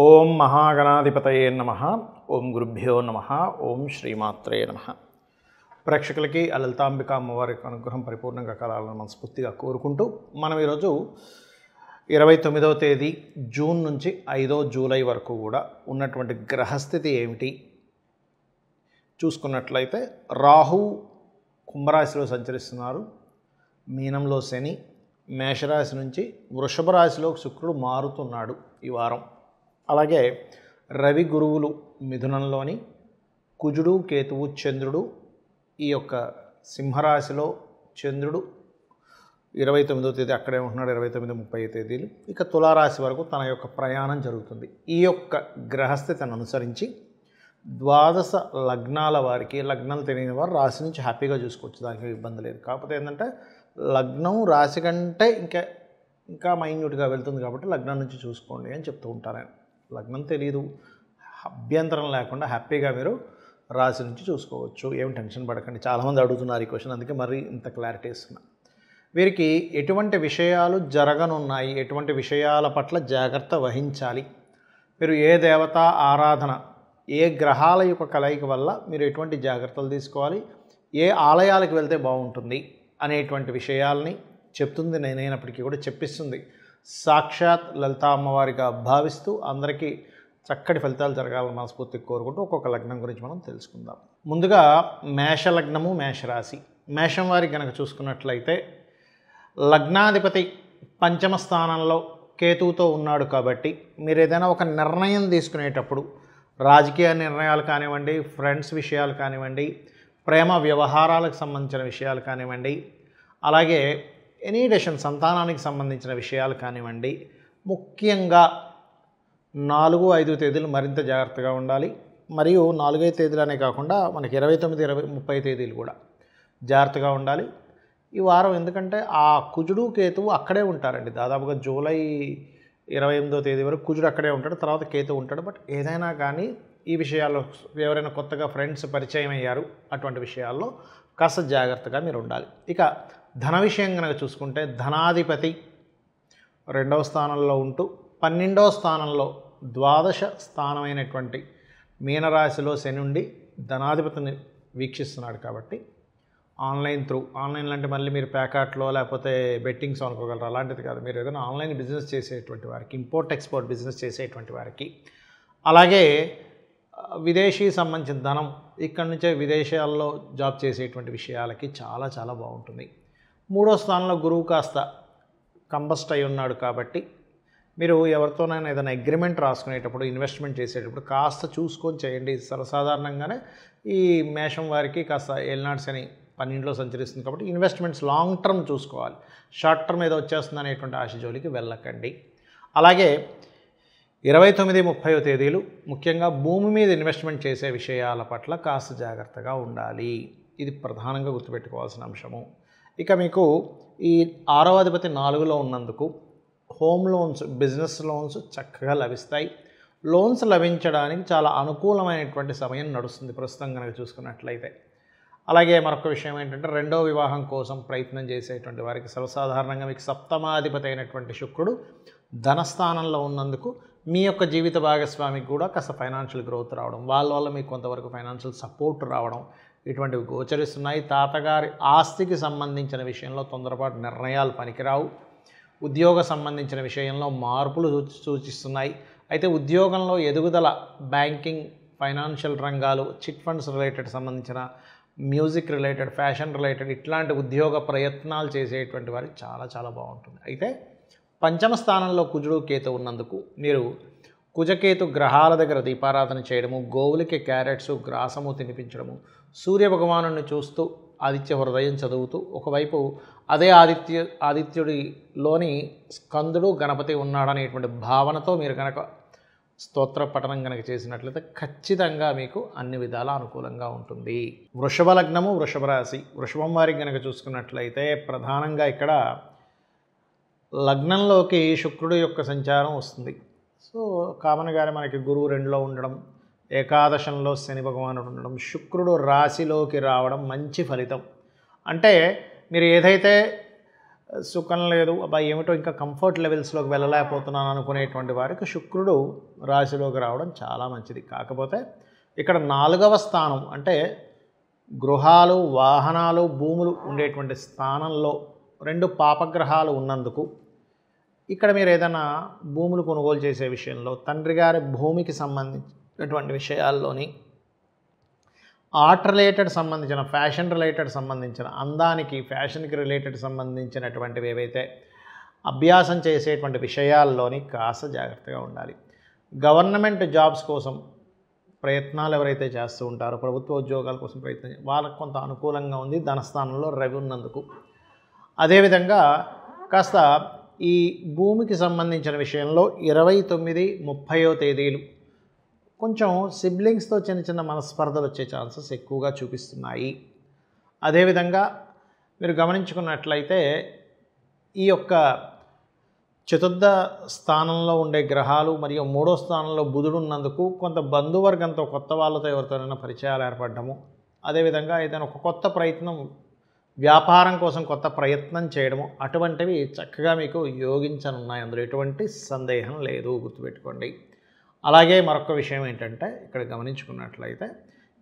ఓం మహాగణాధిపతయే నమః. ఓం గురుభ్యో నమః. ఓం శ్రీమాత్రే నమః. ప్రేక్షకులకి ఆ లలితాంబిక అమ్మవారి అనుగ్రహం పరిపూర్ణంగా కలాలని మనస్ఫూర్తిగా కోరుకుంటూ మనం ఈరోజు 29వ తేదీ జూన్ నుంచి 5వ జూలై వరకు కూడా ఉన్నటువంటి గ్రహస్థితి ఏమిటి చూసుకున్నట్లయితే రాహు కుంభరాశిలో సంచరిస్తున్నారు, మీనంలో శని, మేషరాశి నుంచి వృషభ రాశిలో శుక్రుడు మారుతున్నాడు ఈ వారం. అలాగే రవి గురువులు మిథునంలోని, కుజుడు కేతువు చంద్రుడు ఈ యొక్క సింహరాశిలో, చంద్రుడు 29వ తేదీ అక్కడే ఉంటున్నాడు, 29, 30 తేదీలు. ఇక తులారాశి వరకు తన యొక్క ప్రయాణం జరుగుతుంది. ఈ యొక్క గ్రహస్థితిని అనుసరించి ద్వాదశ లగ్నాల వారికి, లగ్నాలు తెలియని వారు రాశి నుంచి హ్యాపీగా చూసుకోవచ్చు, దానికి ఇబ్బంది లేదు. కాకపోతే ఏంటంటే లగ్నం రాశి కంటే ఇంకా మైన్యూట్గా వెళ్తుంది కాబట్టి లగ్నం నుంచి చూసుకోండి అని చెప్తూ ఉంటారు. లగ్నం తెలియదు, అభ్యంతరం లేకుండా హ్యాపీగా మీరు రాశి నుంచి చూసుకోవచ్చు, ఏం టెన్షన్ పడకండి. చాలామంది అడుగుతున్నారు ఈ క్వశ్చన్, అందుకే మరి ఇంత క్లారిటీ ఇస్తున్నా. వీరికి ఎటువంటి విషయాలు జరగనున్నాయి, ఎటువంటి విషయాల పట్ల జాగ్రత్త వహించాలి, మీరు ఏ దేవత ఆరాధన, ఏ గ్రహాల యొక్క కలయిక వల్ల మీరు ఎటువంటి జాగ్రత్తలు తీసుకోవాలి, ఏ ఆలయాలకు వెళ్తే బాగుంటుంది అనేటువంటి విషయాల్ని చెప్తుంది నేనైనప్పటికీ కూడా చెప్పిస్తుంది సాక్షాత్ లలితా అమ్మవారిగా భావిస్తూ అందరికీ చక్కటి ఫలితాలు జరగాలని మనస్ఫూర్తిగా కోరుకుంటూ ఒక్కొక్క లగ్నం గురించి మనం తెలుసుకుందాం. ముందుగా మేష లగ్నము, మేషరాశి. మేషం వారికి కనుక చూసుకున్నట్లయితే లగ్నాధిపతి పంచమ స్థానంలో కేతువుతో ఉన్నాడు కాబట్టి మీరు ఏదైనా ఒక నిర్ణయం తీసుకునేటప్పుడు, రాజకీయ నిర్ణయాలు కానివ్వండి, ఫ్రెండ్స్ విషయాలు కానివ్వండి, ప్రేమ వ్యవహారాలకు సంబంధించిన విషయాలు కానివ్వండి, అలాగే ఎనీ డెసిషన్ సంతానానికి సంబంధించిన విషయాలు కానివ్వండి, ముఖ్యంగా 4, 5 తేదీలు మరింత జాగ్రత్తగా ఉండాలి. మరియు 4, 5 తేదీలనే కాకుండా మనకి 29, 20, 30 తేదీలు కూడా జాగ్రత్తగా ఉండాలి ఈ వారం. ఎందుకంటే ఆ కుజుడు కేతువు అక్కడే ఉంటారండి, దాదాపుగా జూలై 28వ తేదీ వరకు కుజుడు అక్కడే ఉంటాడు, తర్వాత కేతువు ఉంటాడు. బట్ ఏదైనా కానీ ఈ విషయాల్లో ఎవరైనా కొత్తగా ఫ్రెండ్స్ పరిచయం అయ్యారు, అటువంటి విషయాల్లో కాస్త జాగ్రత్తగా మీరు ఉండాలి. ఇక ధన విషయం కనుక చూసుకుంటే ధనాధిపతి 2వ స్థానంలో ఉంటూ 12వ స్థానంలో ద్వాదశ స్థానమైనటువంటి మీనరాశిలో శని ఉండి ధనాధిపతిని వీక్షిస్తున్నాడు. కాబట్టి ఆన్లైన్ అంటే మళ్ళీ మీరు ప్యాకాట్లో లేకపోతే బెట్టింగ్స్ అనుకోగలరు, అలాంటిది కాదు. మీరు ఏదైనా ఆన్లైన్ బిజినెస్ చేసేటువంటి వారికి, ఇంపోర్ట్ ఎక్స్పోర్ట్ బిజినెస్ చేసేటువంటి వారికి, అలాగే విదేశీ సంబంధించిన ధనం, ఇక్కడి నుంచే విదేశాల్లో జాబ్ చేసేటువంటి విషయాలకి చాలా చాలా బాగుంటుంది. 3వ స్థానంలో గురువు కాస్త కంబస్ట్ అయి ఉన్నాడు కాబట్టి మీరు ఎవరితోనైనా ఏదైనా అగ్రిమెంట్ రాసుకునేటప్పుడు, ఇన్వెస్ట్మెంట్ చేసేటప్పుడు కాస్త చూసుకొని చేయండి. సర్వసాధారణంగానే ఈ మేషం వారికి కాస్త ఏలినాటి శని 12లో సంచరిస్తుంది కాబట్టి ఇన్వెస్ట్మెంట్స్ లాంగ్ టర్మ్ చూసుకోవాలి. షార్ట్ టర్మ్ ఏదో వచ్చేస్తుంది అనేటువంటి ఆశ జోలికి వెళ్ళకండి. అలాగే 29, 30 తేదీలు ముఖ్యంగా భూమి మీద ఇన్వెస్ట్మెంట్ చేసే విషయాల పట్ల కాస్త జాగ్రత్తగా ఉండాలి. ఇది ప్రధానంగా గుర్తుపెట్టుకోవాల్సిన అంశము. ఇక మీకు ఈ 6వ అధిపతి 4లో ఉన్నందుకు హోమ్ లోన్స్, బిజినెస్ లోన్స్ చక్కగా లభిస్తాయి. లోన్స్ లభించడానికి చాలా అనుకూలమైనటువంటి సమయం నడుస్తుంది ప్రస్తుతం కనుక చూసుకున్నట్లయితే. అలాగే మరొక విషయం ఏంటంటే 2వ వివాహం కోసం ప్రయత్నం చేసేటువంటి వారికి సర్వసాధారణంగా మీకు సప్తమాధిపతి అయినటువంటి శుక్రుడు ధనస్థానంలో ఉన్నందుకు మీ యొక్క జీవిత భాగస్వామికి కూడా కాస్త ఫైనాన్షియల్ గ్రోత్ రావడం, వాళ్ళ వల్ల మీకు కొంతవరకు ఫైనాన్షియల్ సపోర్ట్ రావడం, ఇటువంటివి గోచరిస్తున్నాయి. తాతగారి ఆస్తికి సంబంధించిన విషయంలో తొందరపాటు నిర్ణయాలు పనికిరావు. ఉద్యోగ సంబంధించిన విషయంలో మార్పులు సూచిస్తున్నాయి. అయితే ఉద్యోగంలో ఎదుగుదల, బ్యాంకింగ్, ఫైనాన్షియల్ రంగాలు, చిట్ ఫండ్స్ రిలేటెడ్ సంబంధించిన, మ్యూజిక్ రిలేటెడ్, ఫ్యాషన్ రిలేటెడ్ ఇట్లాంటి ఉద్యోగ ప్రయత్నాలు చేసేటువంటి వారికి చాలా చాలా బాగుంటుంది. అయితే పంచమ స్థానంలో కుజుడు కేతు ఉన్నందుకు మీరు కుజకేతు గ్రహాల దగ్గర దీపారాధన చేయడము, గోవులకి క్యారెట్స్, గ్రాసము తినిపించడము, సూర్య భగవానుని చూస్తూ ఆదిత్య హృదయం చదువుతూ, ఒకవైపు అదే ఆదిత్యుడిలోని స్కందుడు గణపతి ఉన్నాడనేటువంటి భావనతో మీరు కనుక స్తోత్ర పఠనం కనుక చేసినట్లయితే ఖచ్చితంగా మీకు అన్ని విధాలా అనుకూలంగా ఉంటుంది. వృషభ లగ్నము, వృషభ రాశి. వృషభం వారికి కనుక చూసుకున్నట్లయితే ప్రధానంగా ఇక్కడ లగ్నంలోకి శుక్రుడు యొక్క సంచారం వస్తుంది. సో కామన్గానే మనకి గురువు 2లో ఉండడం, ఏకాదశంలో శని భగవానుడు ఉండడం, శుక్రుడు రాశిలోకి రావడం మంచి ఫలితం. అంటే మీరు ఏదైతే సుఖం లేదు, అబ్బాయి ఏమిటో ఇంకా కంఫర్ట్ లెవెల్స్లోకి వెళ్ళలేకపోతున్నాను అనుకునేటువంటి వారికి శుక్రుడు రాశిలోకి రావడం చాలా మంచిది. కాకపోతే ఇక్కడ 4వ స్థానం అంటే గృహాలు, వాహనాలు, భూములు ఉండేటువంటి స్థానంలో 2 పాపగ్రహాలు ఉన్నందుకు ఇక్కడ మీరు ఏదైనా భూములు కొనుగోలు చేసే విషయంలో, తండ్రి గారి భూమికి సంబంధించినటువంటి విషయాల్లోని, ఆర్ట్ రిలేటెడ్ సంబంధించిన, ఫ్యాషన్ రిలేటెడ్ సంబంధించిన, అందానికి ఫ్యాషన్కి రిలేటెడ్ సంబంధించినటువంటివి ఏవైతే అభ్యాసం చేసేటువంటి విషయాల్లోని కాస్త జాగ్రత్తగా ఉండాలి. గవర్నమెంట్ జాబ్స్ కోసం ప్రయత్నాలు ఎవరైతే చేస్తూ ఉంటారో, ప్రభుత్వ ఉద్యోగాల కోసం ప్రయత్నం వాళ్ళకు కొంత అనుకూలంగా ఉంది ధనస్థానంలో రవి ఉన్నందుకు. అదేవిధంగా కాస్త ఈ భూమికి సంబంధించిన విషయంలో 29, 30వ తేదీలు కొంచెం సిబ్లింగ్స్తో చిన్న చిన్న మనస్పర్ధలు వచ్చే ఛాన్సెస్ ఎక్కువగా చూపిస్తున్నాయి. అదేవిధంగా మీరు గమనించుకున్నట్లయితే ఈ యొక్క చతుర్థ స్థానంలో ఉండే గ్రహాలు మరియు 3వ స్థానంలో బుధుడు ఉన్నందుకు కొంత బంధువర్గంతో, కొత్త వాళ్ళతో ఎవరితోనైనా పరిచయాలు ఏర్పడము, అదేవిధంగా ఏదైనా ఒక కొత్త ప్రయత్నం, వ్యాపారం కోసం కొత్త ప్రయత్నం చేయడము, అటువంటివి చక్కగా మీకు యోగించనున్నాయి. అందులో ఎటువంటి సందేహం లేదు, గుర్తుపెట్టుకోండి. అలాగే మరొక విషయం ఏంటంటే ఇక్కడ గమనించుకున్నట్లయితే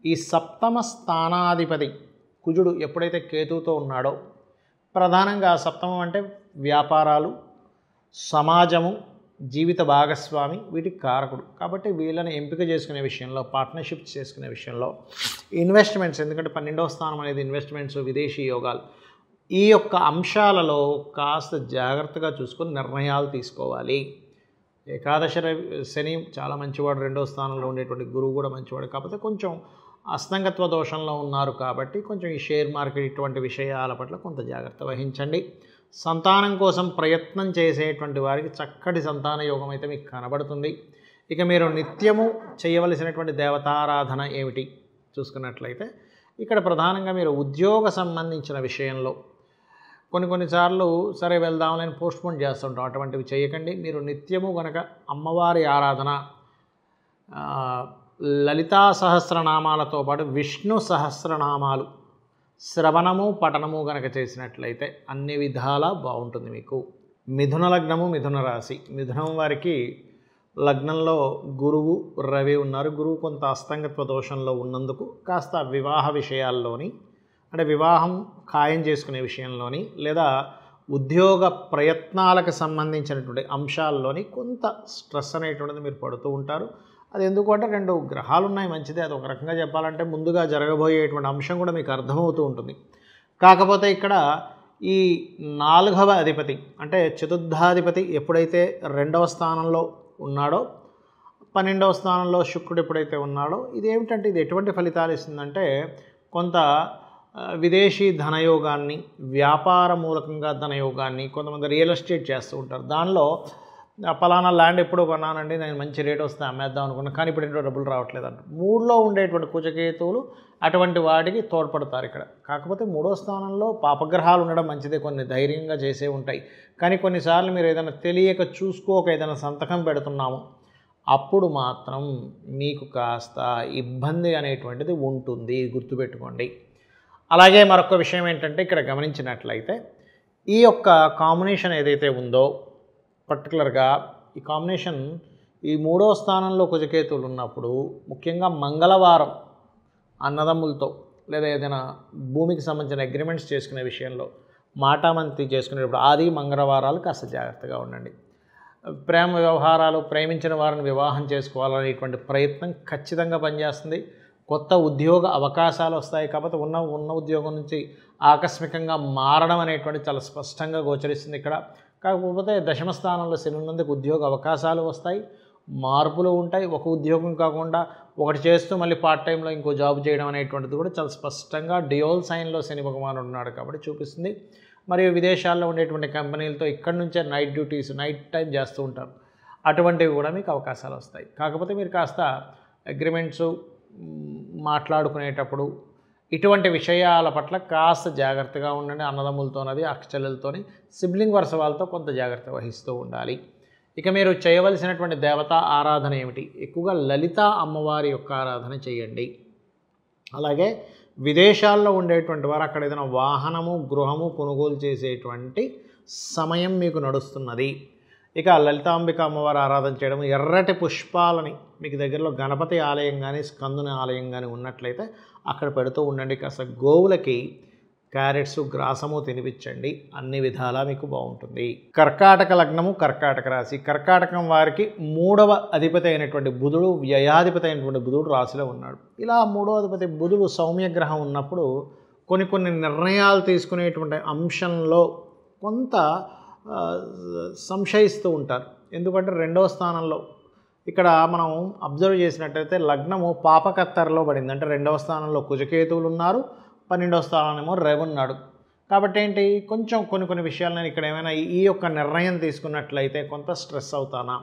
ఈ 7వ స్థానాధిపతి కుజుడు ఎప్పుడైతే కేతువుతో ఉన్నాడో, ప్రధానంగా 7వం అంటే వ్యాపారాలు, సమాజము, జీవిత భాగస్వామి, వీటికి కారకుడు. కాబట్టి వీళ్ళని ఎంపిక చేసుకునే విషయంలో, పార్ట్నర్షిప్స్ చేసుకునే విషయంలో, ఇన్వెస్ట్మెంట్స్, ఎందుకంటే 12వ స్థానం అనేది ఇన్వెస్ట్మెంట్స్, విదేశీ యోగాలు, ఈ యొక్క అంశాలలో కాస్త జాగ్రత్తగా చూసుకొని నిర్ణయాలు తీసుకోవాలి. ఏకాదశ శని చాలా మంచివాడు, 2వ స్థానంలో ఉండేటువంటి గురువు కూడా మంచివాడు. కాకపోతే కొంచెం అస్తంగత్వ దోషంలో ఉన్నారు కాబట్టి కొంచెం ఈ షేర్ మార్కెట్ ఇటువంటి విషయాల పట్ల కొంత జాగ్రత్త వహించండి. సంతానం కోసం ప్రయత్నం చేసేటువంటి వారికి చక్కటి సంతాన యోగం అయితే మీకు కనబడుతుంది. ఇక మీరు నిత్యము చేయవలసినటువంటి దేవతారాధన ఏమిటి చూసుకున్నట్లయితే ఇక్కడ ప్రధానంగా మీరు ఉద్యోగ సంబంధించిన విషయంలో కొన్నిసార్లు సరే వెళ్దామని పోస్ట్పోన్ చేస్తుంటాం, అటువంటివి చేయకండి. మీరు నిత్యము కనుక అమ్మవారి ఆరాధన, లలితా సహస్రనామాలతో పాటు విష్ణు సహస్రనామాలు శ్రవణము, పఠనము కనుక చేసినట్లయితే అన్ని విధాలా బాగుంటుంది మీకు. మిథున లగ్నము, మిథున రాశి. మిథునం వారికి లగ్నంలో గురువు, రవి ఉన్నారు. గురువు కొంత అస్తంగత్వ దోషంలో ఉన్నందుకు కాస్త వివాహ విషయాల్లోని, అంటే వివాహం ఖాయం చేసుకునే విషయంలోని, లేదా ఉద్యోగ ప్రయత్నాలకు సంబంధించినటువంటి అంశాల్లోని కొంత స్ట్రెస్ అనేటువంటిది మీరు పడుతూ ఉంటారు. అది ఎందుకంటే 2 గ్రహాలు ఉన్నాయి, మంచిదే. అది ఒక రకంగా చెప్పాలంటే ముందుగా జరగబోయేటువంటి అంశం కూడా మీకు అర్థమవుతూ ఉంటుంది. కాకపోతే ఇక్కడ ఈ 4వ అధిపతి అంటే చతుర్థాధిపతి ఎప్పుడైతే 2వ స్థానంలో ఉన్నాడో, 12వ స్థానంలో శుక్రుడు ఎప్పుడైతే ఉన్నాడో, ఇదేమిటంటే ఇది ఎటువంటి ఫలితాలు ఇస్తుందంటే కొంత విదేశీ ధనయోగాన్ని, వ్యాపార మూలకంగా ధనయోగాన్ని, కొంతమంది రియల్ ఎస్టేట్ చేస్తూ ఉంటారు. దానిలో పలానా ల్యాండ్ ఎప్పుడో కొన్నానండి, నేను మంచి రేట్ వస్తే అమ్మేద్దాం అనుకున్నాను, కానీ ఇప్పుడు ఏంటో డబ్బులు రావట్లేదు అంట. 3లో ఉండేటువంటి కుజకేతువులు అటువంటి వాటికి తోడ్పడతారు ఇక్కడ. కాకపోతే 3వ స్థానంలో పాపగ్రహాలు ఉండడం మంచిదే, కొన్ని ధైర్యంగా చేసే ఉంటాయి. కానీ కొన్నిసార్లు మీరు ఏదైనా తెలియక చూసుకోక ఏదైనా సంతకం పెడుతున్నాము, అప్పుడు మాత్రం మీకు కాస్త ఇబ్బంది అనేటువంటిది ఉంటుంది, గుర్తుపెట్టుకోండి. అలాగే మరొక విషయం ఏంటంటే ఇక్కడ గమనించినట్లయితే ఈ యొక్క కాంబినేషన్ ఏదైతే ఉందో, పర్టికులర్గా ఈ కాంబినేషన్ ఈ 3వ స్థానంలో కుజకేతువులు ఉన్నప్పుడు ముఖ్యంగా మంగళవారం అన్నదమ్ములతో లేదా ఏదైనా భూమికి సంబంధించిన అగ్రిమెంట్స్ చేసుకునే విషయంలో, మాటామంతి చేసుకునేటప్పుడు ఆది మంగళవారాలు కాస్త జాగ్రత్తగా ఉండండి. ప్రేమ వ్యవహారాలు, ప్రేమించిన వారిని వివాహం చేసుకోవాలనేటువంటి ప్రయత్నం ఖచ్చితంగా పనిచేస్తుంది. కొత్త ఉద్యోగ అవకాశాలు వస్తాయి. కాబట్టి ఉన్న ఉద్యోగం నుంచి ఆకస్మికంగా మారడం అనేటువంటి చాలా స్పష్టంగా గోచరిస్తుంది ఇక్కడ. కాకపోతే 10వ స్థానంలో శని ఉన్నందుకు ఉద్యోగ అవకాశాలు వస్తాయి, మార్పులు ఉంటాయి. ఒక ఉద్యోగం కాకుండా ఒకటి చేస్తూ మళ్ళీ పార్ట్ టైంలో ఇంకో జాబ్ చేయడం అనేటువంటిది కూడా చాలా స్పష్టంగా డియోల్ సైన్లో శని భగవానుడు ఉన్నాడు కాబట్టి చూపిస్తుంది. మరియు విదేశాల్లో ఉండేటువంటి కంపెనీలతో ఇక్కడి నుంచే నైట్ డ్యూటీస్, నైట్ టైం చేస్తూ ఉంటారు, అటువంటివి కూడా మీకు అవకాశాలు వస్తాయి. కాకపోతే మీరు కాస్త అగ్రిమెంట్స్ మాట్లాడుకునేటప్పుడు ఇటువంటి విషయాల పట్ల కాస్త జాగ్రత్తగా ఉండండి. అన్నదమ్ములతోనది, అక్కచెల్లెలతోని, సిబ్లింగ్ వరుస వాళ్ళతో కొంత జాగ్రత్త వహిస్తూ ఉండాలి. ఇక మీరు చేయవలసినటువంటి దేవతా ఆరాధన ఏమిటి? ఎక్కువగా లలిత అమ్మవారి యొక్క ఆరాధన చేయండి. అలాగే విదేశాల్లో ఉండేటువంటి వారు అక్కడ ఏదైనా వాహనము, గృహము కొనుగోలు చేసేటువంటి సమయం మీకు నడుస్తున్నది. ఇక లలితాంబిక అమ్మవారి ఆరాధన చేయడం, ఎర్రటి పుష్పాలని మీకు దగ్గరలో గణపతి ఆలయం కానీ స్కందుని ఆలయం కానీ ఉన్నట్లయితే అక్కడ పెడుతూ ఉండండి. కాస్త గోవులకి క్యారెట్స్ గ్రాసము తినిపించండి. అన్ని విధాలా మీకు బాగుంటుంది. కర్కాటక లగ్నము, కర్కాటక రాశి. కర్కాటకం వారికి 3వ అధిపతి అయినటువంటి బుధుడు, వ్యయాధిపతి అయినటువంటి బుధుడు రాశిలో ఉన్నాడు. ఇలా 3వ అధిపతి బుధుడు సౌమ్యగ్రహం ఉన్నప్పుడు కొన్ని నిర్ణయాలు తీసుకునేటువంటి అంశంలో కొంత సంశయిస్తూ ఉంటారు. ఎందుకంటే 2వ స్థానంలో ఇక్కడ మనం అబ్జర్వ్ చేసినట్టయితే లగ్నము పాపకత్తరలో పడింది. అంటే 2వ స్థానంలో కుజకేతువులు ఉన్నారు, 12వ స్థానంలో రవి ఉన్నాడు. కాబట్టి ఏంటి, కొంచెం కొన్ని విషయాలు నేను ఇక్కడ ఏమైనా ఈ యొక్క నిర్ణయం తీసుకున్నట్లయితే కొంత స్ట్రెస్ అవుతానా,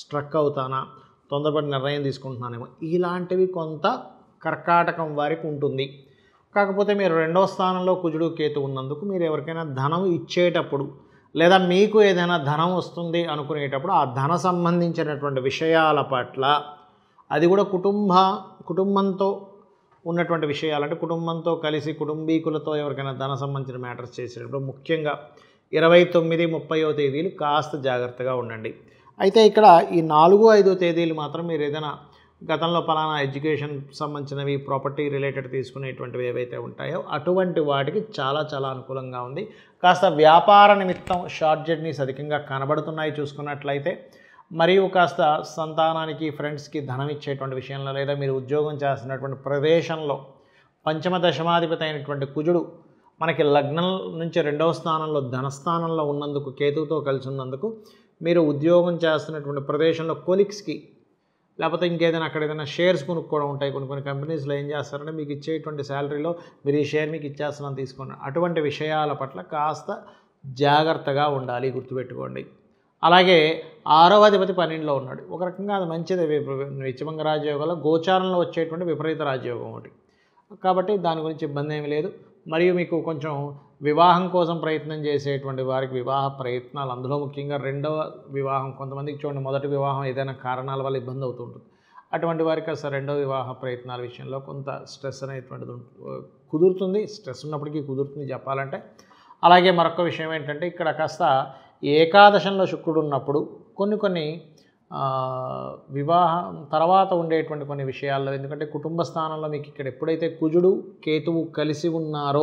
స్ట్రక్ అవుతానా, తొందరపడి నిర్ణయం తీసుకుంటున్నానేమో, ఇలాంటివి కొంత కర్కాటకం వారికి ఉంటుంది. కాకపోతే మీరు 2వ స్థానంలో కుజుడు కేతు ఉన్నందుకు మీరు ఎవరికైనా ధనం ఇచ్చేటప్పుడు లేదా మీకు ఏదైనా ధనం వస్తుంది అనుకునేటప్పుడు ఆ ధన సంబంధించినటువంటి విషయాల పట్ల, అది కూడా కుటుంబంతో ఉన్నటువంటి విషయాలు, అంటే కుటుంబంతో కలిసి కుటుంబీకులతో ఎవరికైనా ధన సంబంధించిన మ్యాటర్స్ చేసేటప్పుడు ముఖ్యంగా 29, 30వ తేదీలు కాస్త జాగ్రత్తగా ఉండండి. అయితే ఇక్కడ ఈ 4, 5 తేదీలు మాత్రం మీరు ఏదైనా గతంలో పలానా ఎడ్యుకేషన్ సంబంధించినవి, ప్రాపర్టీ రిలేటెడ్ తీసుకునేటువంటివి ఏవైతే ఉంటాయో అటువంటి వాటికి చాలా అనుకూలంగా ఉంది. కాస్త వ్యాపార నిమిత్తం షార్ట్ జర్నీస్ అధికంగా కనబడుతున్నాయి చూసుకున్నట్లయితే. మరియు కాస్త సంతానానికి, ఫ్రెండ్స్కి ధనం ఇచ్చేటువంటి విషయంలో, లేదా మీరు ఉద్యోగం చేస్తున్నటువంటి ప్రదేశంలో పంచమ దశమాధిపతి అయినటువంటి కుజుడు మనకి లగ్నం నుంచి 2వ స్థానంలో ధనస్థానంలో ఉన్నందుకు, కేతువుతో కలిసి ఉన్నందుకు మీరు ఉద్యోగం చేస్తున్నటువంటి ప్రదేశంలో కొలీగ్స్కి లేకపోతే ఇంకేదైనా అక్కడ ఏదైనా షేర్స్ కొనుక్కోవడం ఉంటాయి. కొన్ని కంపెనీస్లో ఏం చేస్తారంటే మీకు ఇచ్చేటువంటి శాలరీలో మీరు ఈ షేర్ మీకు ఇచ్చేస్తున్నాను తీసుకోండి, అటువంటి విషయాల పట్ల కాస్త జాగ్రత్తగా ఉండాలి, గుర్తుపెట్టుకోండి. అలాగే 6వ అధిపతి 12లో ఉన్నాడు. ఒక రకంగా అది మంచిది. విచ్చమంగ రాజయోగంలో గోచారంలో వచ్చేటువంటి విపరీత రాజయోగం ఒకటి, కాబట్టి దాని గురించి ఇబ్బంది ఏమీ లేదు. మరియు మీకు కొంచెం వివాహం కోసం ప్రయత్నం చేసేటువంటి వారికి వివాహ ప్రయత్నాలు, అందులో ముఖ్యంగా 2వ వివాహం, కొంతమందికి చూడండి మొదటి వివాహం ఏదైనా కారణాల వల్ల ఇబ్బంది అవుతుంటుంది. అటువంటి వారికి అసలు 2వ వివాహ ప్రయత్నాల విషయంలో కొంత స్ట్రెస్ అనేటువంటిది కుదురుతుంది. స్ట్రెస్ ఉన్నప్పటికీ కుదురుతుంది చెప్పాలంటే. అలాగే మరొక విషయం ఏంటంటే ఇక్కడ కాస్త ఏకాదశంలో శుక్రుడు ఉన్నప్పుడు కొన్ని వివాహం తర్వాత ఉండేటువంటి కొన్ని విషయాల్లో, ఎందుకంటే కుటుంబ స్థానంలో మీకు ఇక్కడ ఎప్పుడైతే కుజుడు కేతువు కలిసి ఉన్నారో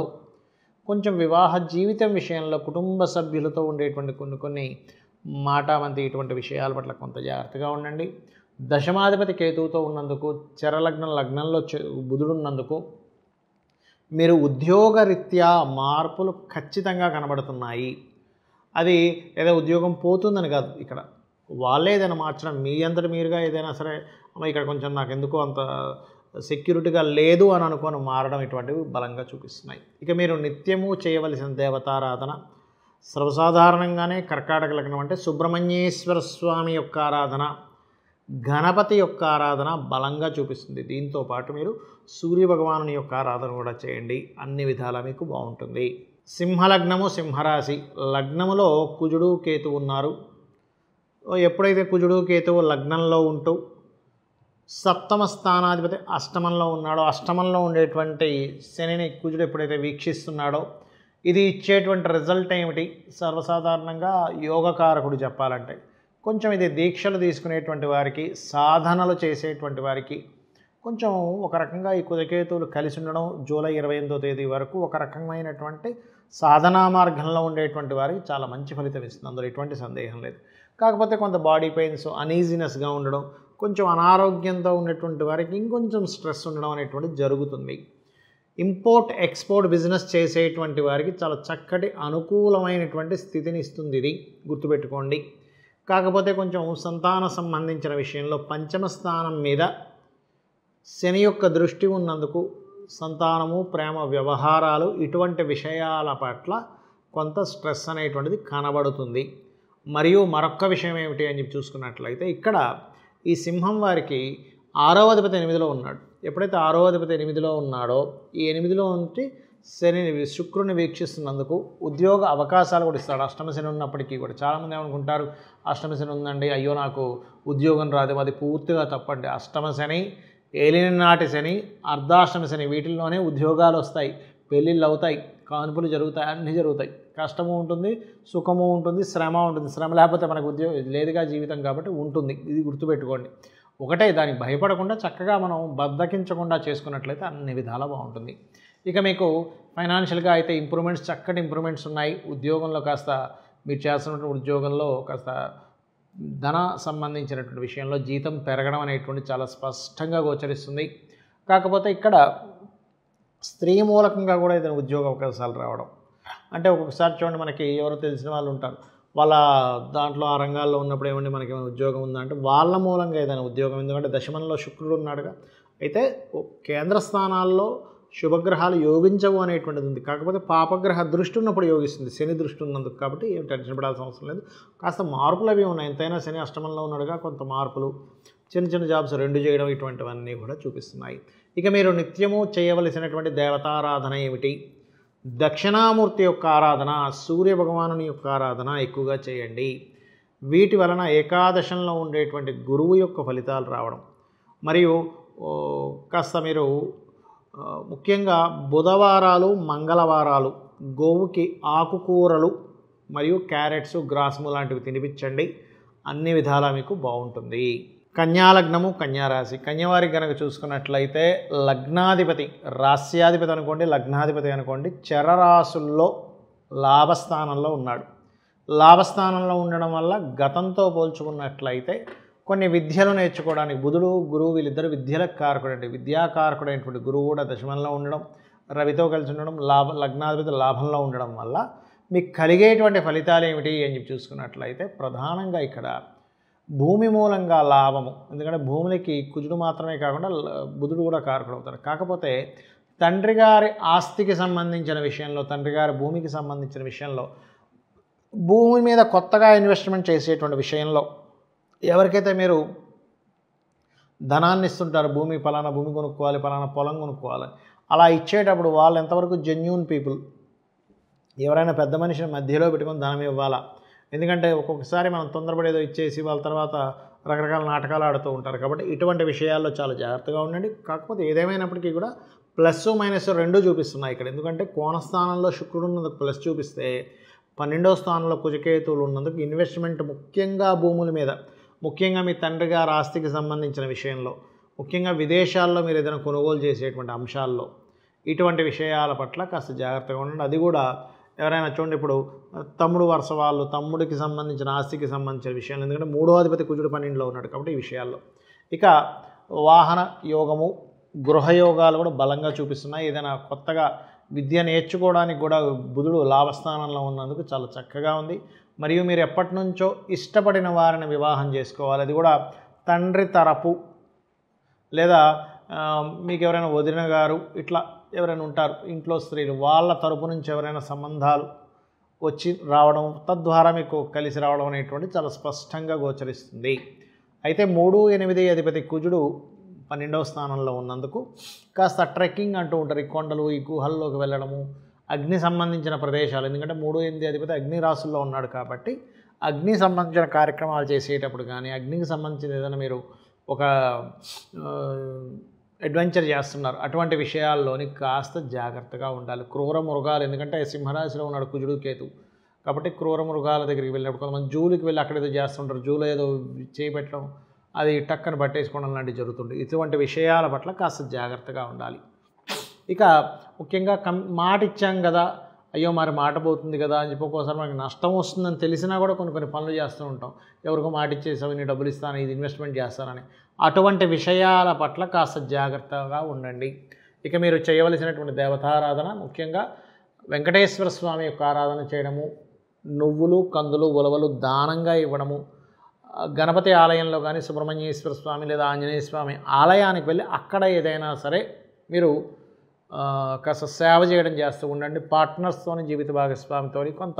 కొంచెం వివాహ జీవితం విషయంలో కుటుంబ సభ్యులతో ఉండేటువంటి కొన్ని మాటామంతి ఇటువంటి విషయాల పట్ల కొంత జాగ్రత్తగా ఉండండి. దశమాధిపతి కేతువుతో ఉన్నందుకు, లగ్నంలో బుధుడు ఉన్నందుకు మీరు ఉద్యోగరీత్యా మార్పులు ఖచ్చితంగా కనబడుతున్నాయి. అది ఏదో ఉద్యోగం పోతుందని కాదు, ఇక్కడ వాళ్ళే ఏదైనా మార్చడం, మీ అంతటి మీరుగా ఏదైనా సరే ఇక్కడ కొంచెం నాకు ఎందుకో అంత సెక్యూరిటీగా లేదు అని అనుకొని మారడం, ఇటువంటివి బలంగా చూపిస్తున్నాయి. ఇక మీరు నిత్యము చేయవలసిన దేవతారాధన సర్వసాధారణంగానే కర్కాటక లగ్నం అంటే సుబ్రహ్మణ్యేశ్వర స్వామి యొక్క ఆరాధన, గణపతి యొక్క ఆరాధన బలంగా చూపిస్తుంది. దీంతో పాటు మీరు సూర్యభగవాను యొక్క ఆరాధన కూడా చేయండి, అన్ని విధాలా మీకు బాగుంటుంది. సింహలగ్నము, సింహరాశి. లగ్నములో కుజుడు కేతువు ఉన్నారు. ఎప్పుడైతే కుజుడు కేతువు లగ్నంలో ఉంటూ సప్తమ స్థానాధిపతి అష్టమంలో ఉన్నాడో, అష్టమంలో ఉండేటువంటి శనిని కుజుడు ఎప్పుడైతే వీక్షిస్తున్నాడో ఇది ఇచ్చేటువంటి రిజల్ట్ ఏమిటి? సర్వసాధారణంగా యోగకారకుడు చెప్పాలంటే కొంచెం ఇది దీక్షలు తీసుకునేటువంటి వారికి, సాధనలు చేసేటువంటి వారికి కొంచెం ఒక రకంగా ఈ కుజకేతువులు కలిసి ఉండడం జూలై 28వ తేదీ వరకు ఒక రకమైనటువంటి సాధనా మార్గంలో ఉండేటువంటి వారికి చాలా మంచి ఫలితం ఇస్తుంది, అందులో ఎటువంటి సందేహం లేదు. కాకపోతే కొంత బాడీ పెయిన్స్, అనీజినెస్గా ఉండడం, కొంచెం అనారోగ్యంతో ఉన్నటువంటి వారికి ఇంకొంచెం స్ట్రెస్ ఉండడం అనేటువంటిది జరుగుతుంది. ఇంపోర్ట్ ఎక్స్పోర్ట్ బిజినెస్ చేసేటువంటి వారికి చాలా చక్కటి అనుకూలమైనటువంటి స్థితిని ఇస్తుంది, ఇది గుర్తుపెట్టుకోండి. కాకపోతే కొంచెం సంతాన సంబంధించిన విషయంలో పంచమ స్థానం మీద శని యొక్క దృష్టి ఉన్నందుకు సంతానము, ప్రేమ వ్యవహారాలు ఇటువంటి విషయాల పట్ల కొంత స్ట్రెస్ అనేటువంటిది కనబడుతుంది. మరియు మరొక విషయం ఏమిటి అని చెప్పి చూసుకున్నట్లయితే ఇక్కడ ఈ సింహం వారికి 6వ అధిపతి 8లో ఉన్నాడు. ఎప్పుడైతే 6వ అధిపతి 8లో ఉన్నాడో ఈ 8లో ఉంటే శుక్రుని వీక్షిస్తున్నందుకు ఉద్యోగ అవకాశాలు కూడా ఇస్తాడు. అష్టమ శని ఉన్నప్పటికీ కూడా చాలామంది ఏమనుకుంటారు, అష్టమ శని ఉందండి, అయ్యో నాకు ఉద్యోగం రాదు, అది పూర్తిగా తప్పండి. అష్టమ శని, ఏలినాటి శని, అర్ధాష్టమ శని వీటిల్లోనే ఉద్యోగాలు వస్తాయి, పెళ్ళిళ్ళు అవుతాయి. కాన్పులు జరుగుతాయి, అన్నీ జరుగుతాయి. కష్టము ఉంటుంది, సుఖము ఉంటుంది, శ్రమ ఉంటుంది. శ్రమ లేకపోతే మనకు ఉద్యోగం లేదుగా జీవితం, కాబట్టి ఉంటుంది. ఇది గుర్తుపెట్టుకోండి. ఒకటే, దానికి భయపడకుండా చక్కగా మనం బద్దకించకుండా చేసుకున్నట్లయితే అన్ని విధాలా బాగుంటుంది. ఇక మీకు ఫైనాన్షియల్గా అయితే ఇంప్రూవ్మెంట్స్, చక్కటి ఇంప్రూవ్మెంట్స్ ఉన్నాయి. ఉద్యోగంలో కాస్త మీరు చేస్తున్నటువంటి ఉద్యోగంలో కాస్త ధన సంబంధించినటువంటి విషయంలో జీతం పెరగడం అనేటువంటి చాలా స్పష్టంగా గోచరిస్తుంది. కాకపోతే ఇక్కడ స్త్రీ మూలకంగా కూడా ఏదైనా ఉద్యోగ అవకాశాలు రావడం, అంటే ఒక్కొక్కసారి చూడండి, మనకి ఎవరో తెలిసిన వాళ్ళు ఉంటారు, వాళ్ళ దాంట్లో ఆ రంగాల్లో ఉన్నప్పుడు ఏమంటే మనకి ఏమైనా ఉద్యోగం ఉందా అంటే వాళ్ళ మూలంగా ఏదైనా ఉద్యోగం, ఎందుకంటే దశమంలో శుక్రుడు ఉన్నాడుగా. అయితే కేంద్ర స్థానాల్లో శుభగ్రహాలు యోగించవు అనేటువంటిది ఉంది. కాకపోతే పాపగ్రహ దృష్టి ఉన్నప్పుడు యోగిస్తుంది, శని దృష్టి ఉన్నందుకు. కాబట్టి ఏం టెన్షన్ పడాల్సిన అవసరం లేదు. కాస్త మార్పులు అవి ఉన్నాయి. ఎంతైనా శని అష్టమంలో ఉన్నాడుగా, కొంత మార్పులు, చిన్న చిన్న జాబ్స్ 2 చేయడం, ఇటువంటివన్నీ కూడా చూపిస్తున్నాయి. ఇక మీరు నిత్యము చేయవలసినటువంటి దేవతారాధన ఏమిటి? దక్షిణామూర్తి యొక్క ఆరాధన, సూర్య భగవానుని యొక్క ఆరాధన ఎక్కువగా చేయండి. వీటి వలన ఏకాదశంలో ఉండేటువంటి గురువు యొక్క ఫలితాలు రావడం, మరియు కాస్త మీరు ముఖ్యంగా బుధవారాలు, మంగళవారాలు గోవుకి ఆకుకూరలు మరియు క్యారెట్స్, గ్రాసము లాంటివి తినిపించండి. అన్ని విధాలా మీకు బాగుంటుంది. కన్యాలగ్నము, కన్యారాశి. కన్యవారికి కనుక చూసుకున్నట్లయితే లగ్నాధిపతి, రాస్యాధిపతి అనుకోండి, లగ్నాధిపతి అనుకోండి, చరరాశుల్లో లాభస్థానంలో ఉన్నాడు. లాభస్థానంలో ఉండడం వల్ల గతంతో పోల్చుకున్నట్లయితే కొన్ని విద్యలు నేర్చుకోవడానికి బుధుడు, గురువు వీళ్ళిద్దరు విద్యలకు కారకుడు, విద్యాకారకుడైనటువంటి గురువు కూడా దశమంలో ఉండడం, రవితో కలిసి ఉండడం, లగ్నాధిపతి లాభంలో ఉండడం వల్ల మీకు కలిగేటువంటి ఫలితాలు ఏమిటి అని చెప్పి చూసుకున్నట్లయితే ప్రధానంగా ఇక్కడ భూమి మూలంగా లాభము. ఎందుకంటే భూములకి కుజుడు మాత్రమే కాకుండా బుధుడు కూడా కారకుడు అవుతాడు. కాకపోతే తండ్రి గారి ఆస్తికి సంబంధించిన విషయంలో, తండ్రి గారి భూమికి సంబంధించిన విషయంలో, భూమి మీద కొత్తగా ఇన్వెస్ట్మెంట్ చేసేటువంటి విషయంలో ఎవరికైతే మీరు ధనాన్ని ఇస్తుంటారు, భూమి పలానా భూమి కొనుక్కోవాలి, పలానా పొలం కొనుక్కోవాలి, అలా ఇచ్చేటప్పుడు వాళ్ళు ఎంతవరకు జెన్యూన్ పీపుల్, ఎవరైనా పెద్ద మనిషిని మధ్యలో పెట్టుకొని ధనం ఇవ్వాలా? ఎందుకంటే ఒక్కొక్కసారి మనం తొందరపడేదో ఇచ్చేసి వాళ్ళ తర్వాత రకరకాల నాటకాలు ఆడుతూ ఉంటారు. కాబట్టి ఇటువంటి విషయాల్లో చాలా జాగ్రత్తగా ఉండండి. కాకపోతే ఏదేమైనప్పటికీ కూడా ప్లస్ మైనస్ 2 చూపిస్తున్నాయి ఇక్కడ. ఎందుకంటే కోణస్థానంలో శుక్రుడు ఉన్నందుకు ప్లస్ చూపిస్తే, 12వ స్థానంలో కుజకేతువులు ఉన్నందుకు ఇన్వెస్ట్మెంట్ ముఖ్యంగా భూముల మీద, ముఖ్యంగా మీ తండ్రి గారి ఆస్తికి సంబంధించిన విషయంలో, ముఖ్యంగా విదేశాల్లో మీరు ఏదైనా కొనుగోలు చేసేటువంటి అంశాల్లో, ఇటువంటి విషయాల పట్ల కాస్త జాగ్రత్తగా ఉండండి. అది కూడా ఎవరైనా చూడండి, ఇప్పుడు తమ్ముడు వరుస వాళ్ళు, తమ్ముడికి సంబంధించిన ఆస్తికి సంబంధించిన విషయాలు, ఎందుకంటే 3వ అధిపతి కుజుడు 12లో ఉన్నాడు కాబట్టి ఈ విషయాల్లో. ఇక వాహన యోగము, గృహయోగాలు కూడా బలంగా చూపిస్తున్నాయి. ఏదైనా కొత్తగా విద్య నేర్చుకోవడానికి కూడా బుధుడు లాభస్థానంలో ఉన్నందుకు చాలా చక్కగా ఉంది. మరియు మీరు ఎప్పటి నుంచో ఇష్టపడిన వారిని వివాహం చేసుకోవాలి. అది కూడా తండ్రి తరపు, లేదా మీకు ఎవరైనా వదిన గారు, ఇట్లా ఎవరైనా ఉంటారు ఇంట్లో స్త్రీలు, వాళ్ళ తరపు నుంచి ఎవరైనా సంబంధాలు వచ్చి రావడం, తద్వారా మీకు కలిసి రావడం అనేటువంటి చాలా స్పష్టంగా గోచరిస్తుంది. అయితే 3, 8 అధిపతి కుజుడు 12వ స్థానంలో ఉన్నందుకు కాస్త ట్రెక్కింగ్ అంటూ ఉంటారు. ఈ కొండలు, ఈ గుహల్లోకి వెళ్ళడము, అగ్ని సంబంధించిన ప్రదేశాలు, ఎందుకంటే 3, 8 అధిపతి అగ్ని రాశుల్లో ఉన్నాడు కాబట్టి అగ్ని సంబంధించిన కార్యక్రమాలు చేసేటప్పుడు కానీ, అగ్నికి సంబంధించిన ఏదైనా మీరు ఒక అడ్వెంచర్ చేస్తున్నారు, అటువంటి విషయాల్లోని కాస్త జాగ్రత్తగా ఉండాలి. క్రూర మృగాలు, ఎందుకంటే సింహరాశిలో ఉన్నాడు కుజుడు, కేతు, కాబట్టి క్రూర మృగాల దగ్గరికి వెళ్ళినప్పుడు కొంతమంది జూలికి వెళ్ళి అక్కడ ఏదో చేస్తుంటారు, జూలో ఏదో చేపెట్టడం, అది టక్కన పట్టేసుకోవడం లాంటివి జరుగుతుంది. ఇటువంటి విషయాల పట్ల కాస్త జాగ్రత్తగా ఉండాలి. ఇక ముఖ్యంగా మాట ఇచ్చాం కదా, అయ్యో మరి మాట పోతుంది కదా అని చెప్పి ఒక్కోసారి మనకి నష్టం వస్తుందని తెలిసినా కూడా కొన్ని పనులు చేస్తూ ఉంటాం. ఎవరికో మాట ఇచ్చేసావు, నీ డబ్బులు ఇస్తాను, ఇది ఇన్వెస్ట్మెంట్ చేస్తానని. అటువంటి విషయాల పట్ల కాస్త జాగ్రత్తగా ఉండండి. ఇక మీరు చేయవలసినటువంటి దేవతారాధన, ముఖ్యంగా వెంకటేశ్వర స్వామి యొక్క ఆరాధన చేయడము, నువ్వులు, కందులు, ఉలవలు దానంగా ఇవ్వడము, గణపతి ఆలయంలో కానీ, సుబ్రహ్మణ్యేశ్వర స్వామి లేదా ఆంజనేయ స్వామి ఆలయానికి వెళ్ళి అక్కడ ఏదైనా సరే మీరు కాస్త సేవ చేయడం చేస్తూ ఉండండి. పార్ట్నర్స్తోని, జీవిత భాగస్వామితో కొంత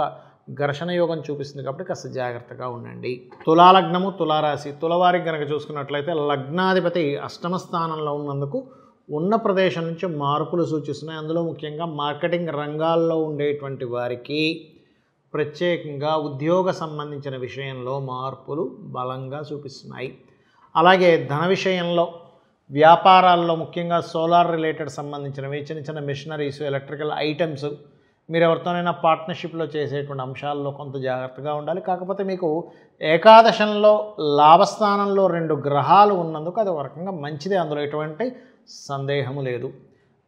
ఘర్షణ యోగం చూపిస్తుంది కాబట్టి కాస్త జాగ్రత్తగా ఉండండి. తులాలగ్నము, తులారాశి. తులవారికి కనుక చూసుకున్నట్లయితే లగ్నాధిపతి అష్టమ స్థానంలో ఉన్నందుకు ఉన్న ప్రదేశం నుంచి మార్పులు సూచిస్తున్నాయి. అందులో ముఖ్యంగా మార్కెటింగ్ రంగాల్లో ఉండేటువంటి వారికి ప్రత్యేకంగా ఉద్యోగ సంబంధించిన విషయంలో మార్పులు బలంగా చూపిస్తున్నాయి. అలాగే ధన విషయంలో, వ్యాపారాల్లో ముఖ్యంగా సోలార్ రిలేటెడ్ సంబంధించినవి, చిన్న చిన్న మిషనరీస్, ఎలక్ట్రికల్ ఐటమ్స్, మీరు ఎవరితోనైనా పార్ట్నర్షిప్లో చేసేటువంటి అంశాల్లో కొంత జాగ్రత్తగా ఉండాలి. కాకపోతే మీకు ఏకాదశంలో లాభస్థానంలో 2 గ్రహాలు ఉన్నందుకు అది ఒక రకంగా మంచిదే, అందులో ఎటువంటి సందేహము లేదు.